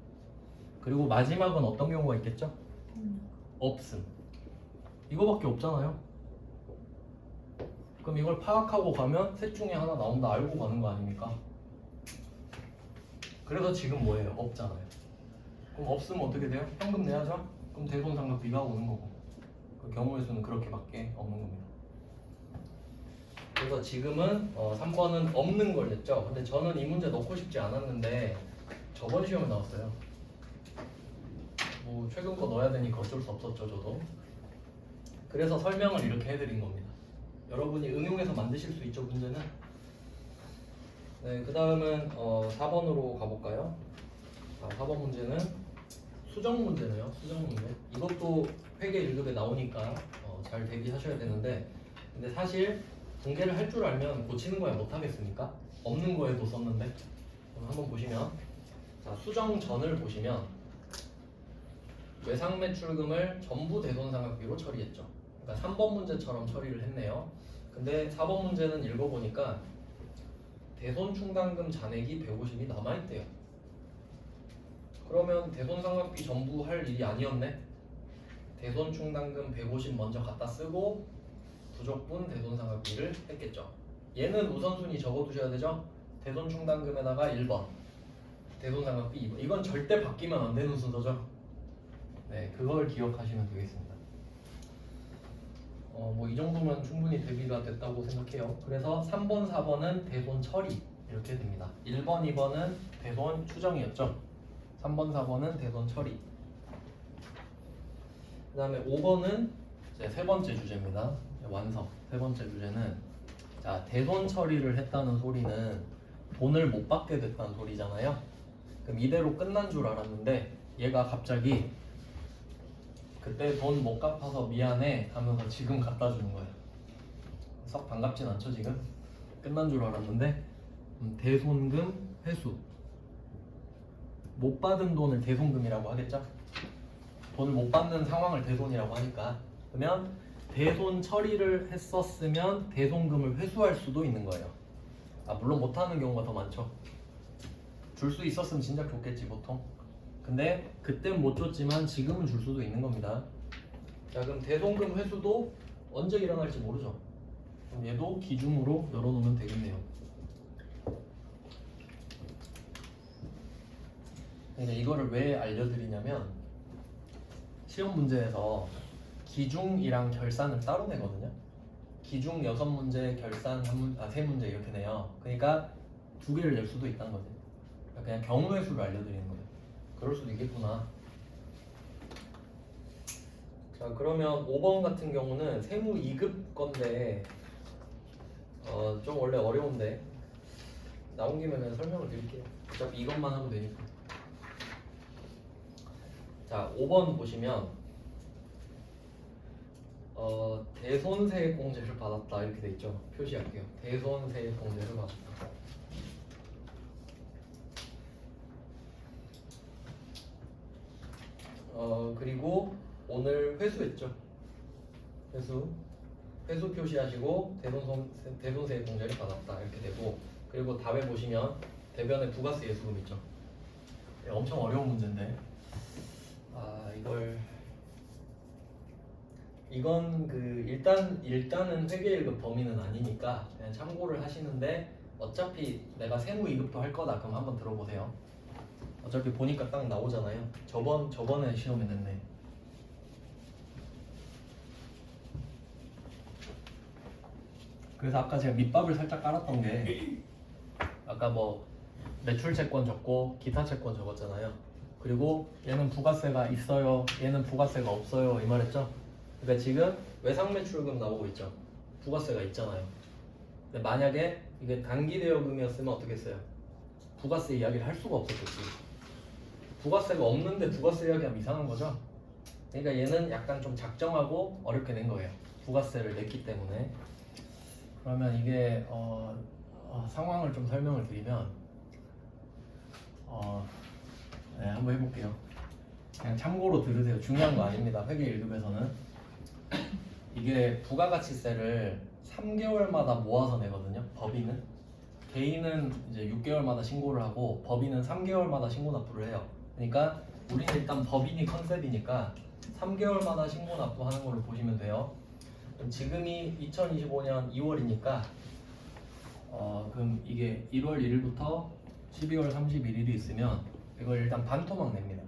그리고 마지막은 어떤 경우가 있겠죠? 없음. 이거밖에 없잖아요. 그럼 이걸 파악하고 가면 셋 중에 하나 나온다 알고 가는 거 아닙니까? 그래서 지금 뭐예요? 없잖아요. 그럼 없으면 어떻게 돼요? 현금 내야죠? 그럼 대손상각비가 오는 거고. 그 경우의 수는 그렇게밖에 없는 겁니다. 그래서 지금은 3번은 없는 걸 냈죠. 근데 저는 이 문제 넣고 싶지 않았는데 저번 시험에 나왔어요. 뭐 최근 거 넣어야 되니까 어쩔 수 없었죠, 저도. 그래서 설명을 이렇게 해드린 겁니다. 여러분이 응용해서 만드실 수 있죠, 문제는. 네, 그 다음은 4번으로 가볼까요? 4번 문제는 수정 문제네요. 수정 문제. 이것도 회계 1급에 나오니까 잘 대비하셔야 되는데, 근데 사실 공개를 할 줄 알면 고치는 거야 못하겠습니까? 없는 거에도 썼는데. 그럼 한번 보시면, 자, 수정 전을 보시면 외상매출금을 전부 대손상각비로 처리했죠. 그러니까 3번 문제처럼 처리를 했네요. 근데 4번 문제는 읽어보니까 대손충당금 잔액이 150이 남아있대요. 그러면 대손상각비 전부 할 일이 아니었네. 대손충당금 150 먼저 갖다 쓰고 부족분 대손상각비를 했겠죠. 얘는 우선순위 적어두셔야 되죠. 대손충당금에다가 1번, 대손상각비 2번. 이건 절대 바뀌면 안 되는 순서죠. 네, 그걸 기억하시면 되겠습니다. 뭐 이 정도면 충분히 대비가 됐다고 생각해요. 그래서 3번, 4번은 대손 처리 이렇게 됩니다. 1번, 2번은 대손 추정이었죠. 3번, 4번은 대손 처리. 그 다음에 5번은 이제 세 번째 주제입니다. 완성. 세 번째 주제는 자, 대손 처리를 했다는 소리는 돈을 못 받게 됐다는 소리잖아요. 그럼 이대로 끝난 줄 알았는데 얘가 갑자기 그때 돈 못 갚아서 미안해 하면서 지금 갖다 주는 거야. 썩 반갑진 않죠 지금? 끝난 줄 알았는데 대손금 회수. 못 받은 돈을 대손금이라고 하겠죠? 돈을 못 받는 상황을 대손이라고 하니까. 그러면 대손 처리를 했었으면 대손금을 회수할 수도 있는 거예요. 물론 못하는 경우가 더 많죠. 줄 수 있었으면 진짜 좋겠지 보통. 근데 그땐 못 줬지만 지금은 줄 수도 있는 겁니다. 자, 그럼 대손금 회수도 언제 일어날지 모르죠. 그럼 얘도 기준으로 열어놓으면 되겠네요. 그러니까 이거를 왜 알려드리냐면 시험 문제에서 기중이랑 결산을 따로 내거든요. 기중 6문제, 결산 3문제 이렇게 내요. 그러니까 2개를 낼 수도 있다는 거죠. 그냥 경우의 수를 알려드리는 거예요. 그럴 수도 있겠구나. 자, 그러면 5번 같은 경우는 세무 2급 건데 좀 원래 어려운데 나온 김에 그냥 설명을 드릴게요. 어차피 이것만 하면 되니까. 자, 5번 보시면 대손세액공제를 받았다 이렇게 돼 있죠. 표시할게요. 대손세액공제를 받았다. 그리고 오늘 회수했죠. 회수 표시하시고 대손세액공제를 받았다 이렇게 되고, 그리고 답에 보시면 대변에 부가세 예수금 있죠. 엄청 어려운 문제인데 이건 일단은 회계 1급 범위는 아니니까 그냥 참고를 하시는데, 어차피 내가 세무 2급도 할 거다 그럼 한번 들어보세요. 어차피 보니까 딱 나오잖아요. 저번에 시험에 냈네. 그래서 아까 제가 밑밥을 살짝 깔았던 게, 아까 뭐 매출 채권 적고 기타 채권 적었잖아요. 그리고 얘는 부가세가 있어요, 얘는 부가세가 없어요 이 말했죠. 그러니까 지금 외상 매출금 나오고 있죠. 부가세가 있잖아요. 근데 만약에 이게 단기 대여금이었으면 어떻게 했어요? 부가세 이야기를 할 수가 없었겠지. 부가세가 없는데 부가세 이야기하면 이상한 거죠. 그러니까 얘는 약간 좀 작정하고 어렵게 낸 거예요. 부가세를 냈기 때문에. 그러면 이게 상황을 좀 설명을 드리면 네, 한번 해볼게요. 그냥 참고로 들으세요. 중요한 거 아닙니다. 회계 1급에서는 이게 부가가치세를 3개월마다 모아서 내거든요. 법인은, 개인은 이제 6개월마다 신고를 하고 법인은 3개월마다 신고 납부를 해요. 그러니까 우리는 일단 법인이 컨셉이니까 3개월마다 신고 납부하는 걸로 보시면 돼요. 그럼 지금이 2025년 2월이니까 그럼 이게 1월 1일부터 12월 31일이 있으면 이걸 일단 반토막 냅니다.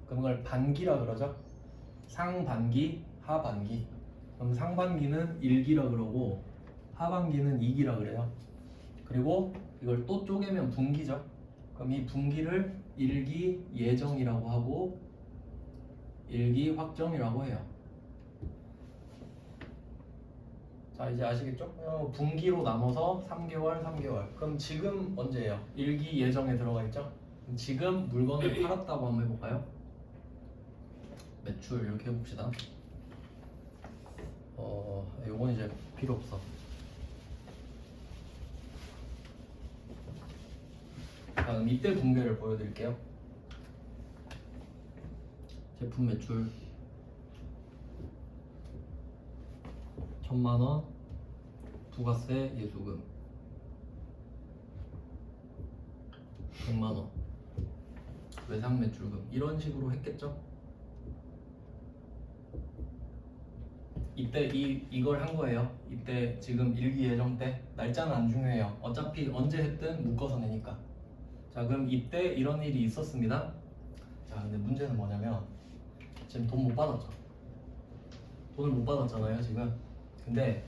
그럼 이걸 반기라 그러죠. 상반기, 하반기. 그럼 상반기는 1기라 그러고 하반기는 2기라 그래요. 그리고 이걸 또 쪼개면 분기죠. 그럼 이 분기를 1기 예정이라고 하고 1기 확정이라고 해요. 자, 이제 아시겠죠? 분기로 나눠서 3개월, 3개월. 그럼 지금 언제예요? 1기 예정에 들어가 있죠? 지금 물건을 팔았다고 한번 해볼까요? 매출 이렇게 해봅시다. 요건 이제 필요 없어. 그럼 이때 분배를 보여드릴게요. 제품 매출 1000만원, 부가세 예수금 100만원, 외상 매출금 이런 식으로 했겠죠? 이때 이걸 한 거예요. 이때 지금 일기 예정 때 날짜는 안 중요해요. 어차피 언제 했든 묶어서 내니까. 자, 그럼 이때 이런 일이 있었습니다. 자, 근데 문제는 뭐냐면 지금 돈 못 받았죠. 돈을 못 받았잖아요 지금. 근데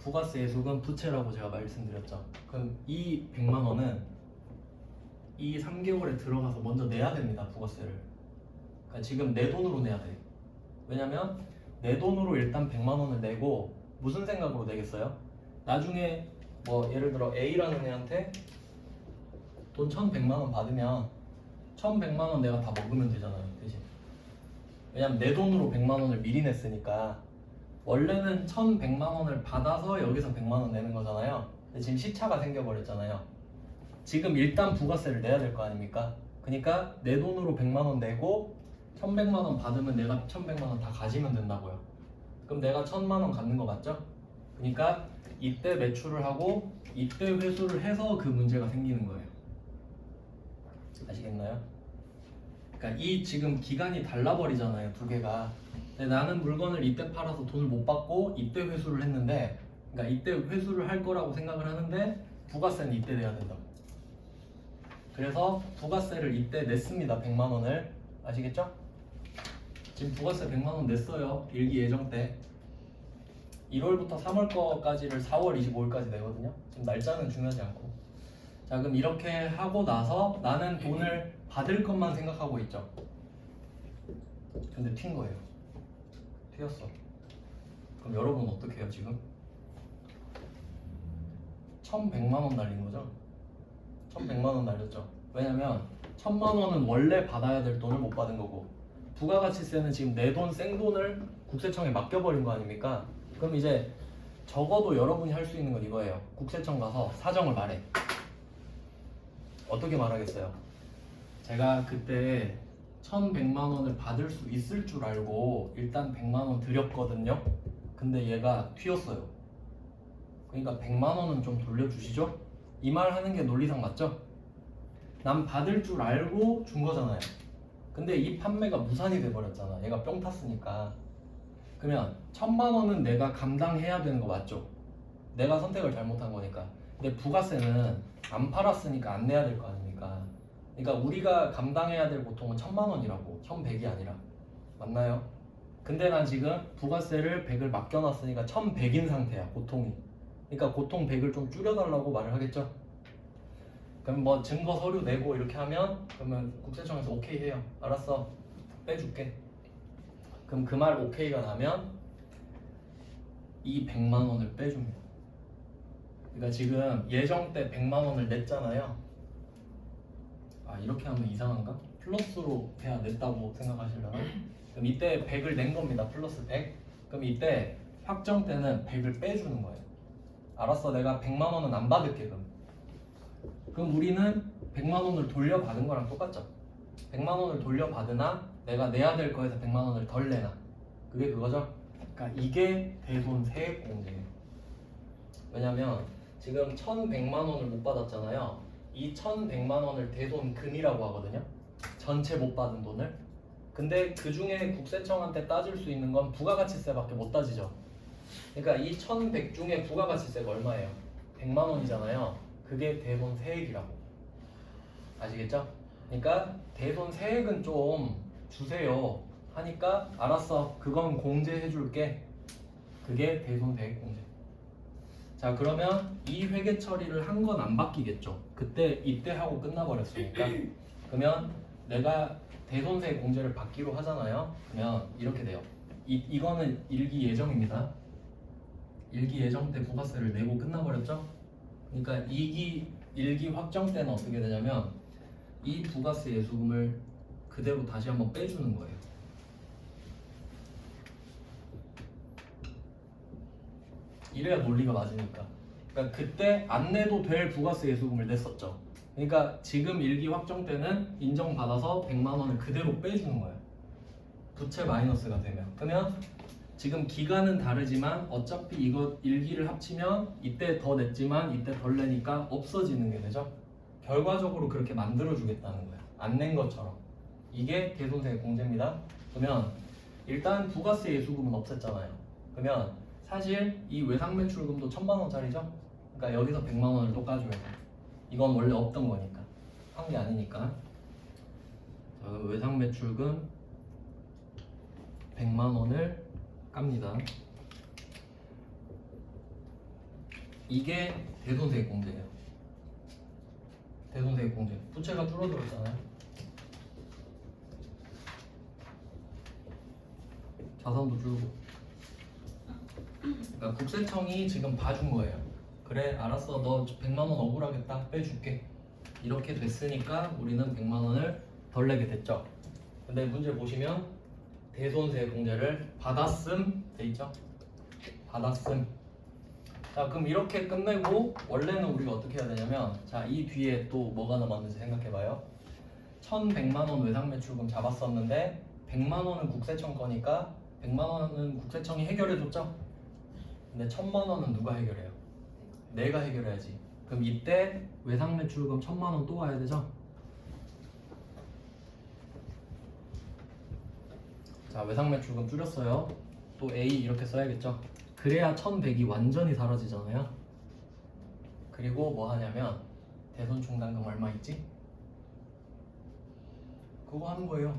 부가세 예수금 부채라고 제가 말씀드렸죠. 그럼 이 100만 원은 이 3개월에 들어가서 먼저 내야 됩니다. 부가세를. 그러니까 지금 내 돈으로 내야 돼. 왜냐면 내 돈으로 일단 100만 원을 내고 무슨 생각으로 내겠어요? 나중에 뭐 예를 들어 A라는 애한테 돈 1100만 원 받으면 1100만 원 내가 다 먹으면 되잖아요. 대신. 왜냐면 내 돈으로 100만 원을 미리 냈으니까 원래는 1100만 원을 받아서 여기서 100만 원 내는 거잖아요. 근데 지금 시차가 생겨버렸잖아요. 지금 일단 부가세를 내야 될 거 아닙니까? 그러니까 내 돈으로 100만 원 내고 1100만 원 받으면 내가 1100만 원 다 가지면 된다고요. 그럼 내가 1000만 원 갖는 거 맞죠? 그러니까 이때 매출을 하고 이때 회수를 해서 그 문제가 생기는 거예요. 아시겠나요? 그러니까 이 지금 기간이 달라버리잖아요, 두 개가. 근데 나는 물건을 이때 팔아서 돈을 못 받고 이때 회수를 했는데, 그러니까 이때 회수를 할 거라고 생각을 하는데 부가세는 이때 내야 된다고. 그래서 부가세를 이때 냈습니다. 100만 원을. 아시겠죠? 지금 부가세 100만 원 냈어요. 일기 예정 때 1월부터 3월 거까지를 4월 25일까지 내거든요. 지금 날짜는 중요하지 않고. 자, 그럼 이렇게 하고 나서 나는 돈을 받을 것만 생각하고 있죠. 근데 튄 거예요. 튀었어. 그럼 여러분 어떻게 해요 지금? 1,100만 원 날린 거죠? 1,100만 원 날렸죠. 왜냐면 1,000만 원은 원래 받아야 될 돈을 못 받은 거고 부가가치세는 지금 내 돈 생돈을 국세청에 맡겨버린 거 아닙니까? 그럼 이제 적어도 여러분이 할 수 있는 건 이거예요. 국세청 가서 사정을 말해. 어떻게 말하겠어요? 제가 그때 1,100만 원을 받을 수 있을 줄 알고 일단 100만 원 드렸거든요. 근데 얘가 튀었어요. 그러니까 100만 원은 좀 돌려주시죠? 이 말 하는 게 논리상 맞죠? 난 받을 줄 알고 준 거잖아요. 근데 이 판매가 무산이 돼버렸잖아. 얘가 뿅 탔으니까. 그러면 1,000만 원은 내가 감당해야 되는 거 맞죠? 내가 선택을 잘못한 거니까. 근데 부가세는 안 팔았으니까 안 내야 될 거 아닙니까? 그러니까 우리가 감당해야 될 고통은 1,000만 원이라고, 1,100이 아니라. 맞나요? 근데 난 지금 부가세를 100을 맡겨놨으니까 1,100인 상태야, 고통이. 그러니까 고통 100을 좀 줄여달라고 말을 하겠죠? 그럼 뭐 증거 서류 내고 이렇게 하면 그러면 국세청에서 오케이 해요. 알았어, 빼줄게. 그럼 그 말 오케이가 나면 이 100만 원을 빼줍니다. 그러니까 지금 예정 때 100만 원을 냈잖아요. 아 이렇게 하면 이상한가? 플러스로 해야 냈다고 생각하시려나? 그럼 이때 100을 낸 겁니다. 플러스 100. 그럼 이때 확정 때는 100을 빼주는 거예요. 알았어, 내가 100만 원은 안 받을게. 그럼 우리는 100만 원을 돌려받은 거랑 똑같죠. 100만 원을 돌려받으나 내가 내야 될 거에서 100만 원을 덜 내나. 그게 그거죠. 그러니까 이게 대손 세액공제예요. 왜냐면 지금 1,100만 원을 못 받았잖아요. 이 1,100만 원을 대손금이라고 하거든요. 전체 못 받은 돈을. 근데 그 중에 국세청한테 따질 수 있는 건 부가가치세밖에 못 따지죠. 그러니까 이 1,100 중에 부가가치세가 얼마예요? 100만 원이잖아요. 그게 대손 세액이라고. 아시겠죠? 그러니까 대손 세액은 좀 주세요 하니까 알았어, 그건 공제해 줄게. 그게 대손 세액 공제. 자, 그러면 이 회계 처리를 한 건 안 바뀌겠죠. 그때 이때 하고 끝나버렸으니까. 그러면 내가 대손세 공제를 받기로 하잖아요. 그러면 이렇게 돼요. 이거는 일기 예정입니다. 일기 예정 때 부가세를 내고 끝나버렸죠. 그러니까 2기 1기 확정 때는 어떻게 되냐면 이 부가세 예수금을 그대로 다시 한번 빼주는 거예요. 이래야 논리가 맞으니까. 그러니까 그때 안 내도 될 부가세 예수금을 냈었죠. 그러니까 지금 일기 확정 때는 인정받아서 100만 원을 그대로 빼주는 거예요. 부채 마이너스가 되면. 그러면 지금 기간은 다르지만 어차피 이거 일기를 합치면 이때 더 냈지만 이때 덜 내니까 없어지는 게 되죠. 결과적으로 그렇게 만들어주겠다는 거예요. 안 낸 것처럼. 이게 대손세 공제입니다. 그러면 일단 부가세 예수금은 없앴잖아요. 그러면 사실 이 외상매출금도 1,000만 원짜리죠. 그러니까 여기서 100만 원을 또 까줘야 돼. 이건 원래 없던 거니까. 한 게 아니니까. 자, 외상매출금 100만 원을 깝니다. 이게 대손세액 공제예요. 대손세액 공제. 부채가 줄어들었잖아요. 자산도 줄고. 그러니까 국세청이 지금 봐준 거예요. 그래, 알았어, 너 100만 원 억울하겠다, 빼줄게. 이렇게 됐으니까 우리는 100만 원을 덜 내게 됐죠. 근데 문제 보시면 대손세 공제를 받았음 돼 있죠? 받았음. 자, 그럼 이렇게 끝내고 원래는 우리가 어떻게 해야 되냐면, 자, 이 뒤에 또 뭐가 남았는지 생각해봐요. 1,100만 원 외상매출금 잡았었는데 100만 원은 국세청 거니까 100만 원은 국세청이 해결해줬죠? 근데 1,000만 원은 누가 해결해요? 내가 해결해야지. 그럼 이때 외상매출금 1,000만 원 또 와야 되죠? 자, 외상매출금 줄였어요. 또 A 이렇게 써야겠죠? 그래야 1,100이 완전히 사라지잖아요. 그리고 뭐 하냐면 대손충당금 얼마 있지? 그거 하는 거예요.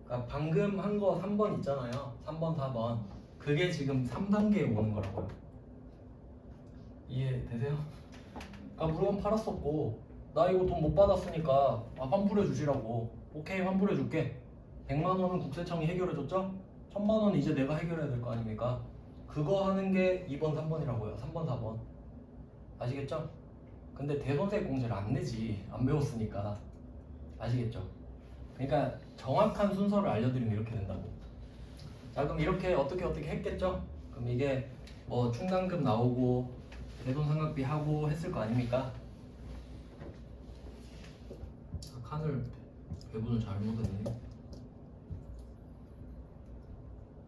그러니까 방금 한 거 3번 있잖아요. 3번, 4번. 그게 지금 3단계에 오는 거라고요. 이해되세요? 아, 물건 팔았었고 나 이거 돈 못 받았으니까 환불해 주시라고. 오케이, 환불해 줄게. 100만 원은 국세청이 해결해 줬죠? 1000만 원 이제 내가 해결해야 될 거 아닙니까? 그거 하는 게 2번, 3번이라고요. 3번, 4번. 아시겠죠? 근데 대손세액 공제를 안 내지. 안 배웠으니까. 아시겠죠? 그러니까 정확한 순서를 알려드리면 이렇게 된다고. 자, 그럼 이렇게 어떻게 했겠죠? 그럼 이게 뭐 충당금 나오고 대손상각비 하고 했을 거 아닙니까? 칸을 배분을 잘못했네.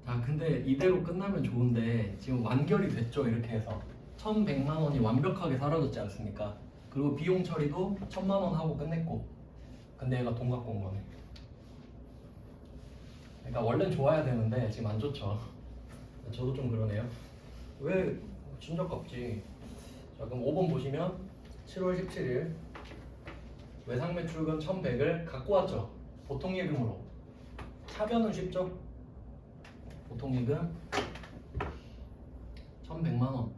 자, 근데 이대로 끝나면 좋은데 지금 완결이 됐죠. 이렇게 해서 1100만 원이 완벽하게 사라졌지 않습니까? 그리고 비용 처리도 1000만 원 하고 끝냈고, 근데 얘가 돈 갖고 온 거네. 그러니까 원래는 좋아야 되는데 지금 안 좋죠. 저도 좀 그러네요. 왜 진작 갚지? 자, 그럼 5번 보시면 7월 17일 외상매출금 1100을 갖고 왔죠. 보통예금으로. 차변은 쉽죠? 보통예금 1100만원.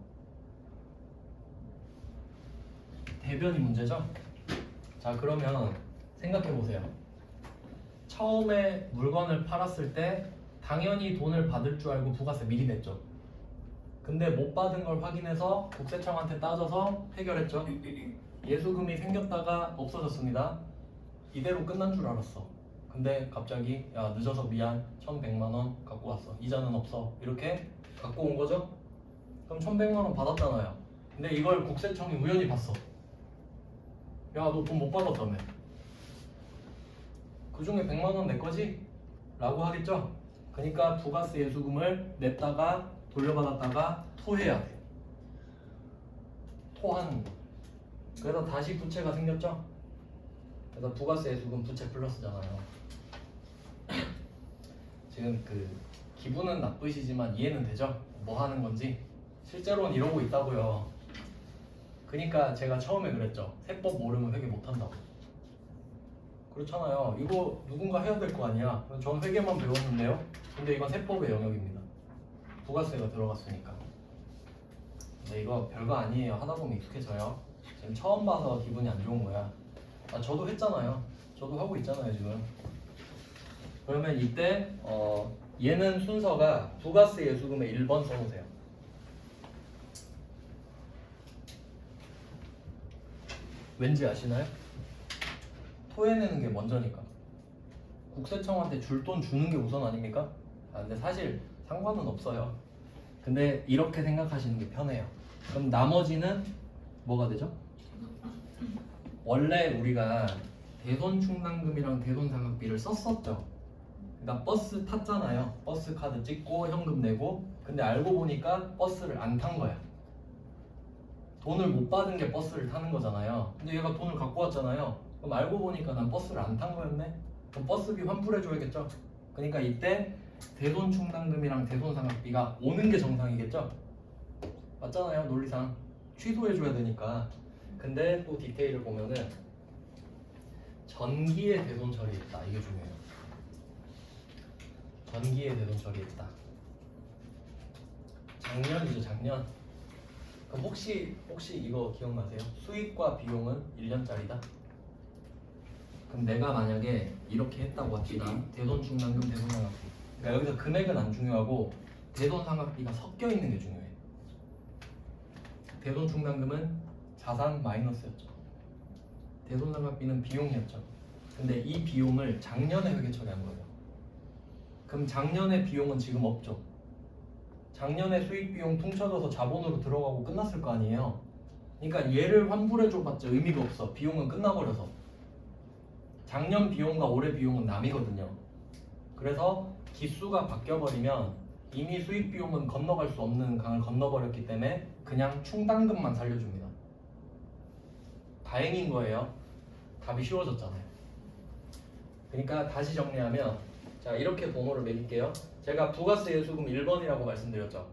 대변이 문제죠? 자, 그러면 생각해보세요. 처음에 물건을 팔았을 때 당연히 돈을 받을 줄 알고 부가세 미리 냈죠. 근데 못 받은 걸 확인해서 국세청한테 따져서 해결했죠. 예수금이 생겼다가 없어졌습니다. 이대로 끝난 줄 알았어. 근데 갑자기 야, 늦어서 미안, 1100만원 갖고 왔어. 이자는 없어. 이렇게 갖고 온 거죠. 그럼 1100만원 받았잖아요. 근데 이걸 국세청이 우연히 봤어. 야, 너 돈 못 받았다며. 그 중에 100만원 내 거지? 라고 하겠죠. 그러니까 부가세 예수금을 냈다가 돌려받았다가 토해야 돼. 토하는 거. 그래서 다시 부채가 생겼죠. 그래서 부가세 예수금 부채 플러스잖아요. 지금 그 기분은 나쁘시지만 이해는 되죠? 뭐 하는 건지. 실제로는 이러고 있다고요. 그러니까 제가 처음에 그랬죠. 세법 모르면 회계 못 한다고. 그렇잖아요. 이거 누군가 해야 될 거 아니야. 전 회계만 배웠는데요. 근데 이건 세법의 영역입니다. 부가세가 들어갔으니까. 근데 이거 별거 아니에요. 하다 보면 익숙해져요. 지금 처음 봐서 기분이 안 좋은 거야. 아, 저도 했잖아요. 저도 하고 있잖아요, 지금. 그러면 이때 얘는 순서가 부가세 예수금의 1번 써놓으세요. 왠지 아시나요? 토해내는 게 먼저니까. 국세청한테 줄 돈 주는 게 우선 아닙니까? 아, 근데 사실 상관은 없어요. 근데 이렇게 생각하시는 게 편해요. 그럼 나머지는 뭐가 되죠? 원래 우리가 대손충당금이랑 대손상각비를 썼었죠. 그러니까 버스 탔잖아요. 버스 카드 찍고 현금 내고. 근데 알고 보니까 버스를 안 탄 거야. 돈을 못 받은 게 버스를 타는 거잖아요. 근데 얘가 돈을 갖고 왔잖아요. 그럼 알고 보니까 난 버스를 안 탄 거였네. 그럼 버스비 환불해줘야겠죠. 그러니까 이때 대손충당금이랑 대손상각비가 오는 게 정상이겠죠. 맞잖아요, 논리상. 취소해줘야 되니까. 근데 또 디테일을 보면은 전기에 대손 처리했다. 이게 중요해요. 전기에 대손 처리했다. 작년이죠, 작년. 그럼 혹시 이거 기억나세요? 수익과 비용은 1년짜리다? 그럼 내가 만약에 이렇게 했다고 합시다. 대손충당금, 대손상각비. 그러니까 여기서 금액은 안 중요하고 대손상각비가 섞여 있는 게 중요해. 대손충당금은 자산 마이너스였죠. 대손상각비는 비용이었죠. 근데 이 비용을 작년에 회계 처리한 거예요. 그럼 작년의 비용은 지금 없죠. 작년에 수익 비용 퉁쳐져서 자본으로 들어가고 끝났을 거 아니에요. 그러니까 얘를 환불해줘봤자 의미가 없어. 비용은 끝나버려서. 작년 비용과 올해 비용은 남이거든요. 그래서 기수가 바뀌어버리면 이미 수익 비용은 건너갈 수 없는 강을 건너버렸기 때문에 그냥 충당금만 살려줍니다. 다행인 거예요. 답이 쉬워졌잖아요. 그러니까 다시 정리하면, 자, 이렇게 번호를 매길게요. 제가 부가세 예수금 1번이라고 말씀드렸죠.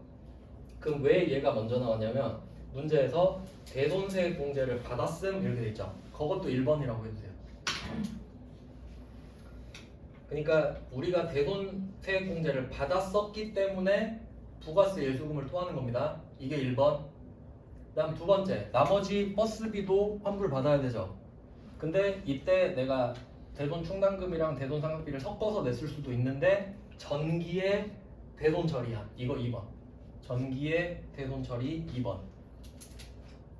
그럼 왜 얘가 먼저 나왔냐면 문제에서 대손세액 공제를 받았음 이렇게 돼 있죠. 그것도 1번이라고 해주세요. 그러니까 우리가 대손세액 공제를 받았었기 때문에 부가세 예수금을 토하는 겁니다. 이게 1번. 그다음 두 번째, 나머지 버스비도 환불 받아야 되죠. 근데 이때 내가 대손충당금이랑 대손상각비를 섞어서 냈을 수도 있는데 전기에 대손 처리야. 이거 2번. 전기의 대손 처리 2번.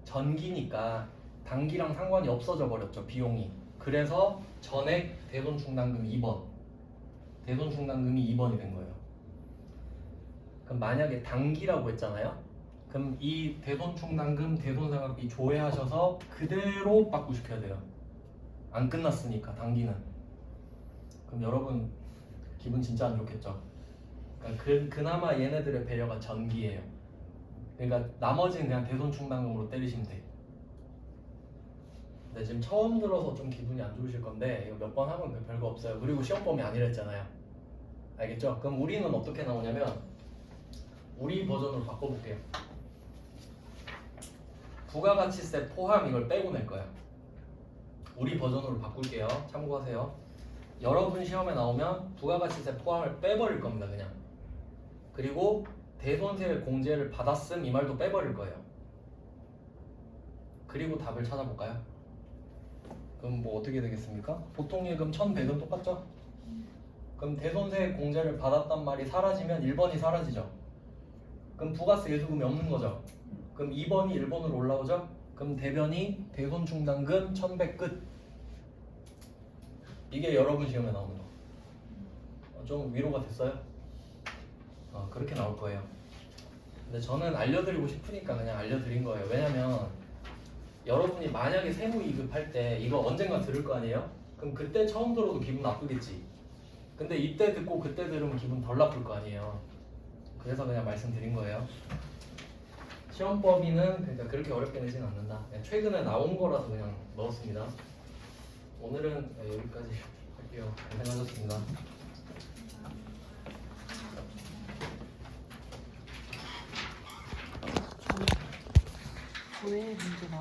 전기니까 단기랑 상관이 없어져 버렸죠. 비용이. 그래서 전액 대손 충당금 2번. 대손 충당금이 2번이 된 거예요. 그럼 만약에 단기라고 했잖아요. 그럼 이 대손 충당금, 대손 사각비 조회하셔서 그대로 바꾸시켜야 돼요. 안 끝났으니까 단기는. 그럼 여러분 기분 진짜 안 좋겠죠. 그러니까 그나마 얘네들의 배려가 전기예요. 그러니까 나머지는 그냥 대손 충당금으로 때리시면 돼. 근데 지금 처음 들어서 좀 기분이 안 좋으실 건데 이거 몇 번 하면 별거 없어요. 그리고 시험 범위 아니랬잖아요. 알겠죠? 그럼 우리는 어떻게 나오냐면 우리 버전으로 바꿔볼게요. 부가가치세 포함 이걸 빼고 낼 거야. 우리 버전으로 바꿀게요. 참고하세요. 여러분 시험에 나오면 부가가치세 포함을 빼버릴 겁니다. 그냥. 그리고 대손세 공제를 받았음 이 말도 빼버릴 거예요. 그리고 답을 찾아볼까요? 그럼 뭐 어떻게 되겠습니까? 보통 예금 1100은 똑같죠? 그럼 대손세 공제를 받았단 말이 사라지면 1번이 사라지죠? 그럼 부가세 예수금이 없는 거죠? 그럼 2번이 1번으로 올라오죠? 그럼 대변이 대손 충당금 1100 끝. 이게 여러분 시험에 나오는 거. 좀 위로가 됐어요? 그렇게 나올 거예요. 근데 저는 알려드리고 싶으니까 그냥 알려드린 거예요. 왜냐면 여러분이 만약에 세무 2급 할 때 이거 언젠가 들을 거 아니에요? 그럼 그때 처음 들어도 기분 나쁘겠지. 근데 이때 듣고 그때 들으면 기분 덜 나쁠 거 아니에요. 그래서 그냥 말씀드린 거예요. 시험 범위는 그러니까 그렇게 어렵게 내진 않는다. 그냥 최근에 나온 거라서 그냥 넣었습니다. 오늘은 여기까지 할게요. 고생하셨습니다. 왜 문제가